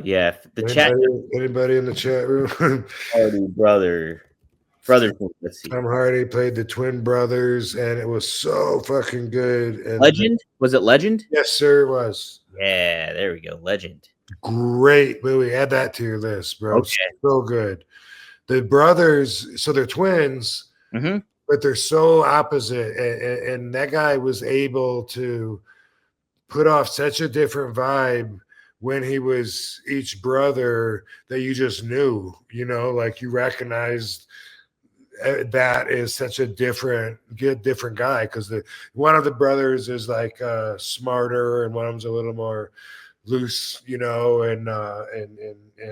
Yeah, Anybody in the chat room? Hardy brothers. Let's see. Tom Hardy played the twin brothers, and it was so fucking good. And Legend? Was it Legend? Yes, sir, it was. Yeah, there we go. Legend. Great movie. Add that to your list, bro. Okay. So good. The brothers, so they're twins, but they're so opposite. And that guy was able to put off such a different vibe when he was each brother that you just knew, like you recognized that is such a different guy, because one of the brothers is like smarter and one of them's a little more loose, and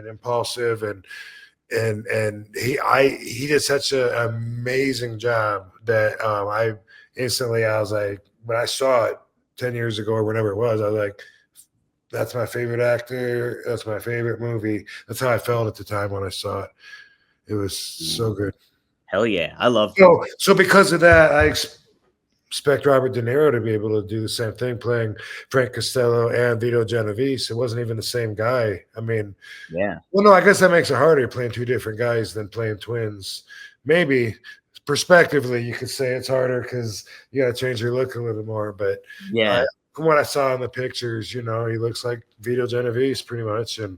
impulsive, and he did such an amazing job that I was like, when I saw it 10 years ago or whenever it was, I was like, that's my favorite actor. That's my favorite movie. That's how I felt at the time when I saw it. It was so good. Hell yeah. I love it. So because of that, I expect Robert De Niro to be able to do the same thing, playing Frank Costello and Vito Genovese. It wasn't even the same guy. I mean, yeah. Well, no, I guess that makes it harder playing two different guys than playing twins. Maybe prospectively, you could say it's harder because you got to change your look a little more. But yeah, from what I saw in the pictures, he looks like Vito Genovese pretty much. And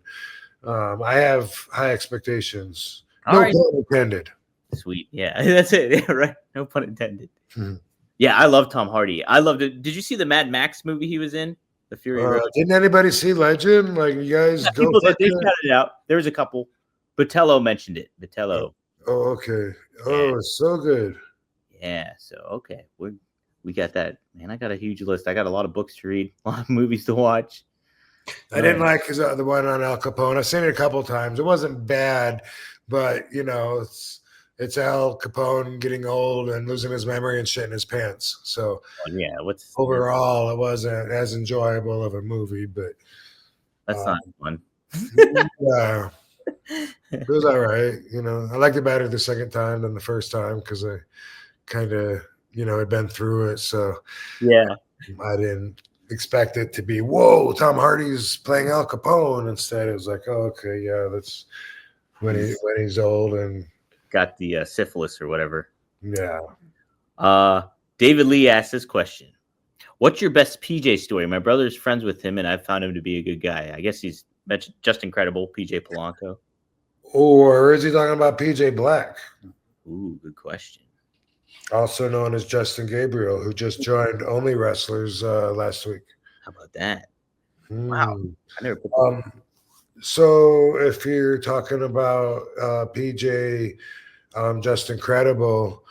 I have high expectations. No pun intended. Sweet. Yeah, that's it. Yeah, right. No pun intended. Yeah, I love Tom Hardy. I loved it. Did you see the Mad Max movie he was in? The Fury Road. Didn't anybody see Legend? Like, you guys go. People did. They cut it out. There was a couple. Botello mentioned it. Botello. Oh, okay. Oh, it's so good. Yeah. So okay, we got that. Man, I got a huge list. I got a lot of books to read, a lot of movies to watch. I didn't like the one on Al Capone. I've seen it a couple times. It wasn't bad, but it's Al Capone getting old and losing his memory and shit in his pants. So yeah, overall, it wasn't as enjoyable of a movie, but that's not fun. Yeah, it was all right. I liked it better the second time than the first time because I kind of had been through it. So yeah, I didn't expect it to be whoa. Tom Hardy's playing Al Capone. Instead, it was like, oh, okay, yeah, that's when he's old and got the syphilis or whatever. Yeah. David Lee asked this question. What's your best PJ story? My brother's friends with him, and I've found him to be a good guy. I guess he's just incredible, PJ Polanco. Or is he talking about PJ Black? Ooh, good question. Also known as Justin Gabriel, who just joined Only Wrestlers last week. How about that? Wow. I never put that. So if you're talking about PJ, just incredible.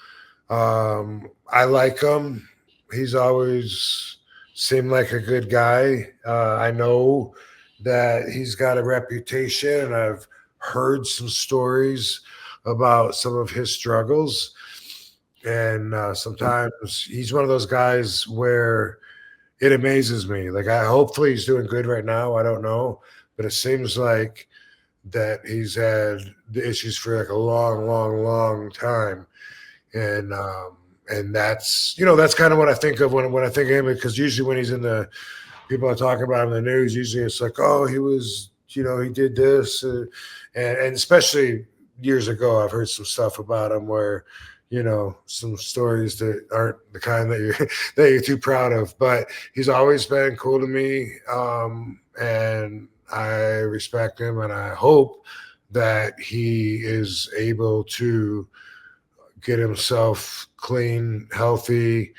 I like him. He's always seemed like a good guy. I know that he's got a reputation, and I've heard some stories about some of his struggles. And sometimes he's one of those guys where it amazes me. Like, hopefully he's doing good right now. I don't know, but it seems like that he's had the issues for like a long, long, long time. And that's that's kind of what I think of when I think of him, because usually when he's in the people are talking about him in the news, usually it's like, oh, he was, he did this, and especially years ago, I've heard some stuff about him where, some stories that aren't the kind that you're too proud of. But he's always been cool to me, and I respect him, and I hope that he is able to get himself clean, healthy.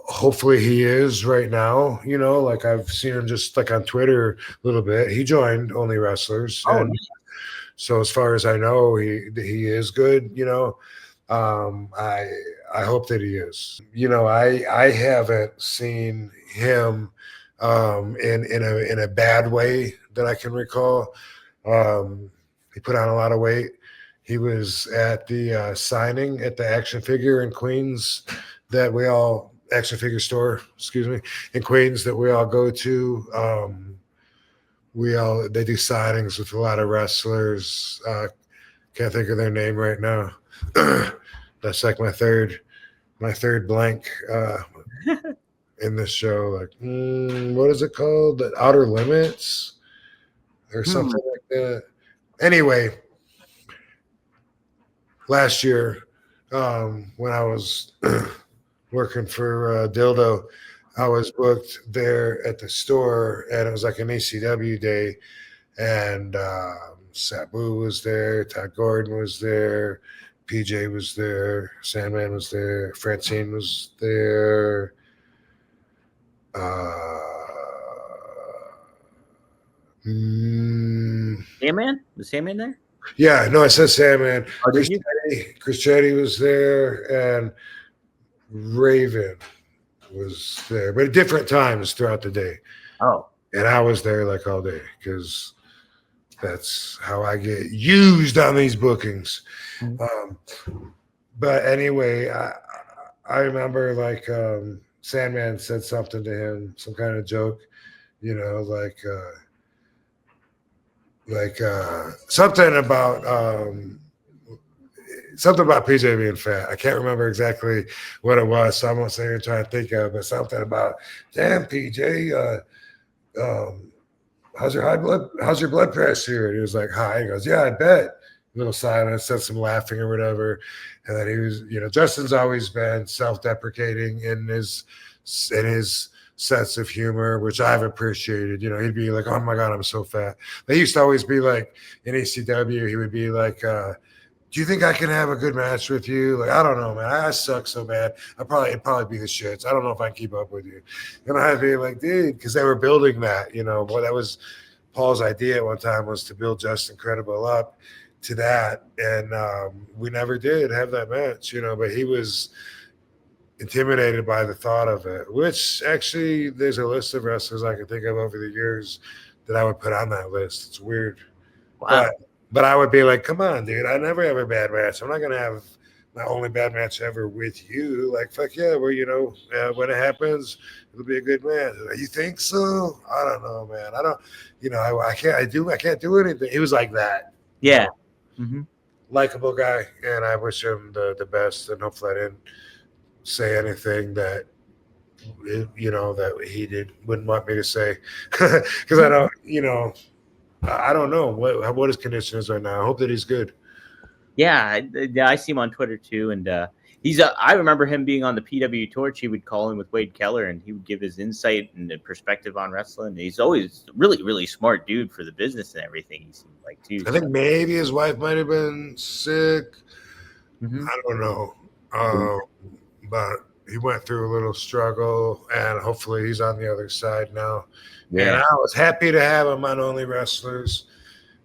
Hopefully he is right now. Like I've seen him just like on Twitter a little bit. He joined Only Wrestlers. Oh, and so as far as I know, he is good. I hope that he is. I haven't seen him in a bad way that I can recall. He put on a lot of weight. He was at the signing at the action figure in Queens that we all action figure store, in Queens that we all go to. They do signings with a lot of wrestlers. Can't think of their name right now. That's like my third blank in this show. Like, what is it called? The Outer Limits or something like that. Anyway, last year, when I was working for Dildo, I was booked there at the store, and it was like an ECW day, and Sabu was there, Todd Gordon was there, PJ was there, Sandman was there, Francine was there. Sandman? Was Sandman there? Yeah, no, I said Sandman. Oh, did you? Chris Chetty was there, and Raven was there, but at different times throughout the day. Oh. And I was there like all day because that's how I get used on these bookings. But anyway, I remember like Sandman said something to him, some kind of joke, like something about PJ being fat. I can't remember exactly what it was, so I won't sit here and try to think of it, but something about, damn, PJ, how's your blood pressure? And he was like, high. He goes, yeah, I bet. A little silence, said some laughing or whatever. And then he was, Justin's always been self-deprecating in his sense of humor, which I've appreciated. He'd be like, oh my God, I'm so fat. They used to always be like, in ECW, he would be like, do you think I can have a good match with you? Like, I don't know, man. I suck so bad. It'd probably be the shits. I don't know if I can keep up with you. And I'd be like, dude, because they were building that, Well, that was Paul's idea at one time, was to build Justin Credible up to that. And we never did have that match, but he was intimidated by the thought of it, which actually there's a list of wrestlers I can think of over the years that I would put on that list. It's weird. Wow. But I would be like, come on, dude, I never have a bad match. I'm not going to have my only bad match ever with you. Like, fuck yeah, well, when it happens, it'll be a good match. You think so? I don't know, man. I don't, I can't do anything. He was like that. Yeah. Likable guy, and I wish him the best, and hopefully I didn't say anything that that he wouldn't want me to say, because I don't I don't know what his condition is right now. I hope that he's good. Yeah, I see him on Twitter too, and I remember him being on the PW Torch. He would call in with Wade Keller, and he would give his insight and perspective on wrestling. He's always really, really smart dude for the business and everything. He seemed like too. I think maybe his wife might have been sick. I don't know, but he went through a little struggle, and hopefully he's on the other side now. Yeah. And I was happy to have him on Only Wrestlers.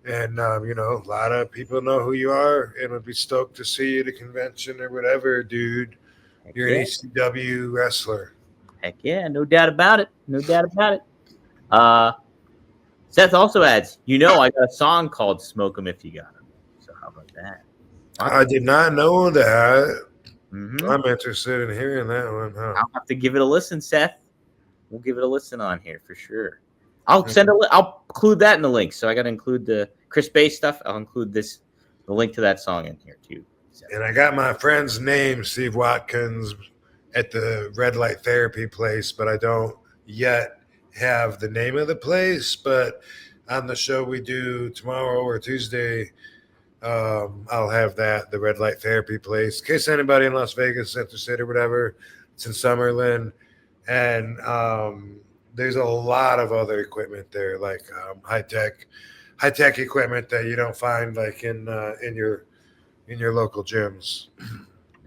And, a lot of people know who you are and would be stoked to see you at a convention or whatever, dude. You're an ECW wrestler. Heck yeah, no doubt about it. No doubt about it. Seth also adds, I got a song called Smoke 'em If You Got 'em. So how about that? I did not know that. Mm-hmm. I'm interested in hearing that one. Huh? I'll have to give it a listen, Seth. We'll give it a listen on here for sure. I'll include that in the link. So I got to include the Chris Bay stuff. I'll include the link to that song in here too. So. And I got my friend's name, Steve Watkins, at the red light therapy place, but I don't yet have the name of the place. But on the show we do tomorrow or Tuesday, I'll have the red light therapy place. In case anybody in Las Vegas, Center City, or whatever, it's in Summerlin. And there's a lot of other equipment there, like high tech equipment that you don't find like in your local gyms.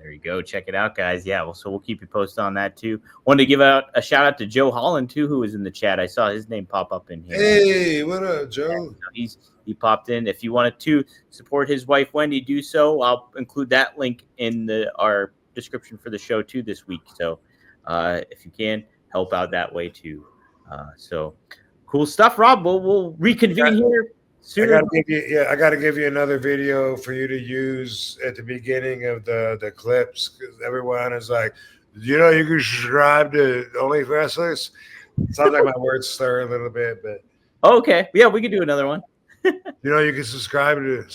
There you go. Check it out, guys. Yeah, so we'll keep you posted on that too. Wanted to give out a shout out to Joe Holland too, who was in the chat. I saw his name pop up in here. Hey, what up, Joe? Yeah, he popped in. If you wanted to support his wife Wendy, do so. I'll include that link in our description for the show too this week. So if you can help out that way too. So cool stuff, Rob. We'll reconvene here. I got to give you another video for you to use at the beginning of the clips, because everyone is like, you can subscribe to Only Wrestlers. Sounds like my words slur a little bit, but okay, yeah, we could do another one. You can subscribe to. Do you can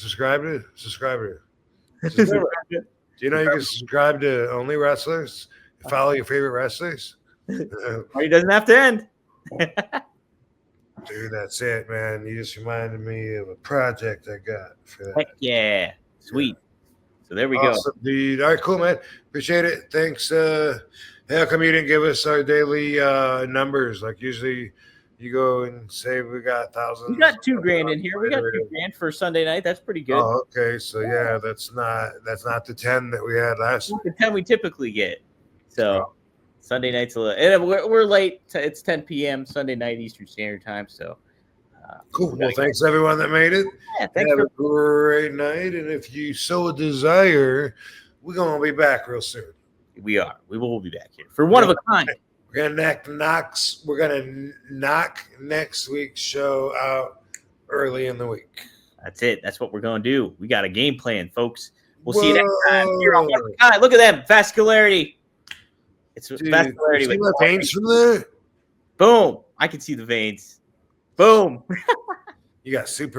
subscribe to Only Wrestlers? Follow your favorite wrestlers. It doesn't have to end. Dude, that's it, man. You just reminded me of a project I got for that. Heck yeah. Sweet. So there we Awesome, dude. All right, cool, man. Appreciate it. Thanks. How come you didn't give us our daily numbers? Like usually you go and say we got thousands. We got $2,000 in here. We got $2,000 for Sunday night. That's pretty good. Oh, okay. So yeah, that's not the 10 that we had last week. The 10 we typically get. So Sunday night's a little, and we're late. It's 10 p.m. Sunday night Eastern Standard Time. So cool. Well, thanks everyone that made it. Yeah, thanks. Have a great night, and if you so desire, we're gonna be back real soon. We are. We will be back here for One of a Kind. We're gonna knock next week's show out early in the week. That's it. That's what we're gonna do. We got a game plan, folks. We'll see you next time here on One of a Kind. Look at that vascularity. It's vascularity. See my veins from there? Boom. I can see the veins. Boom. You got super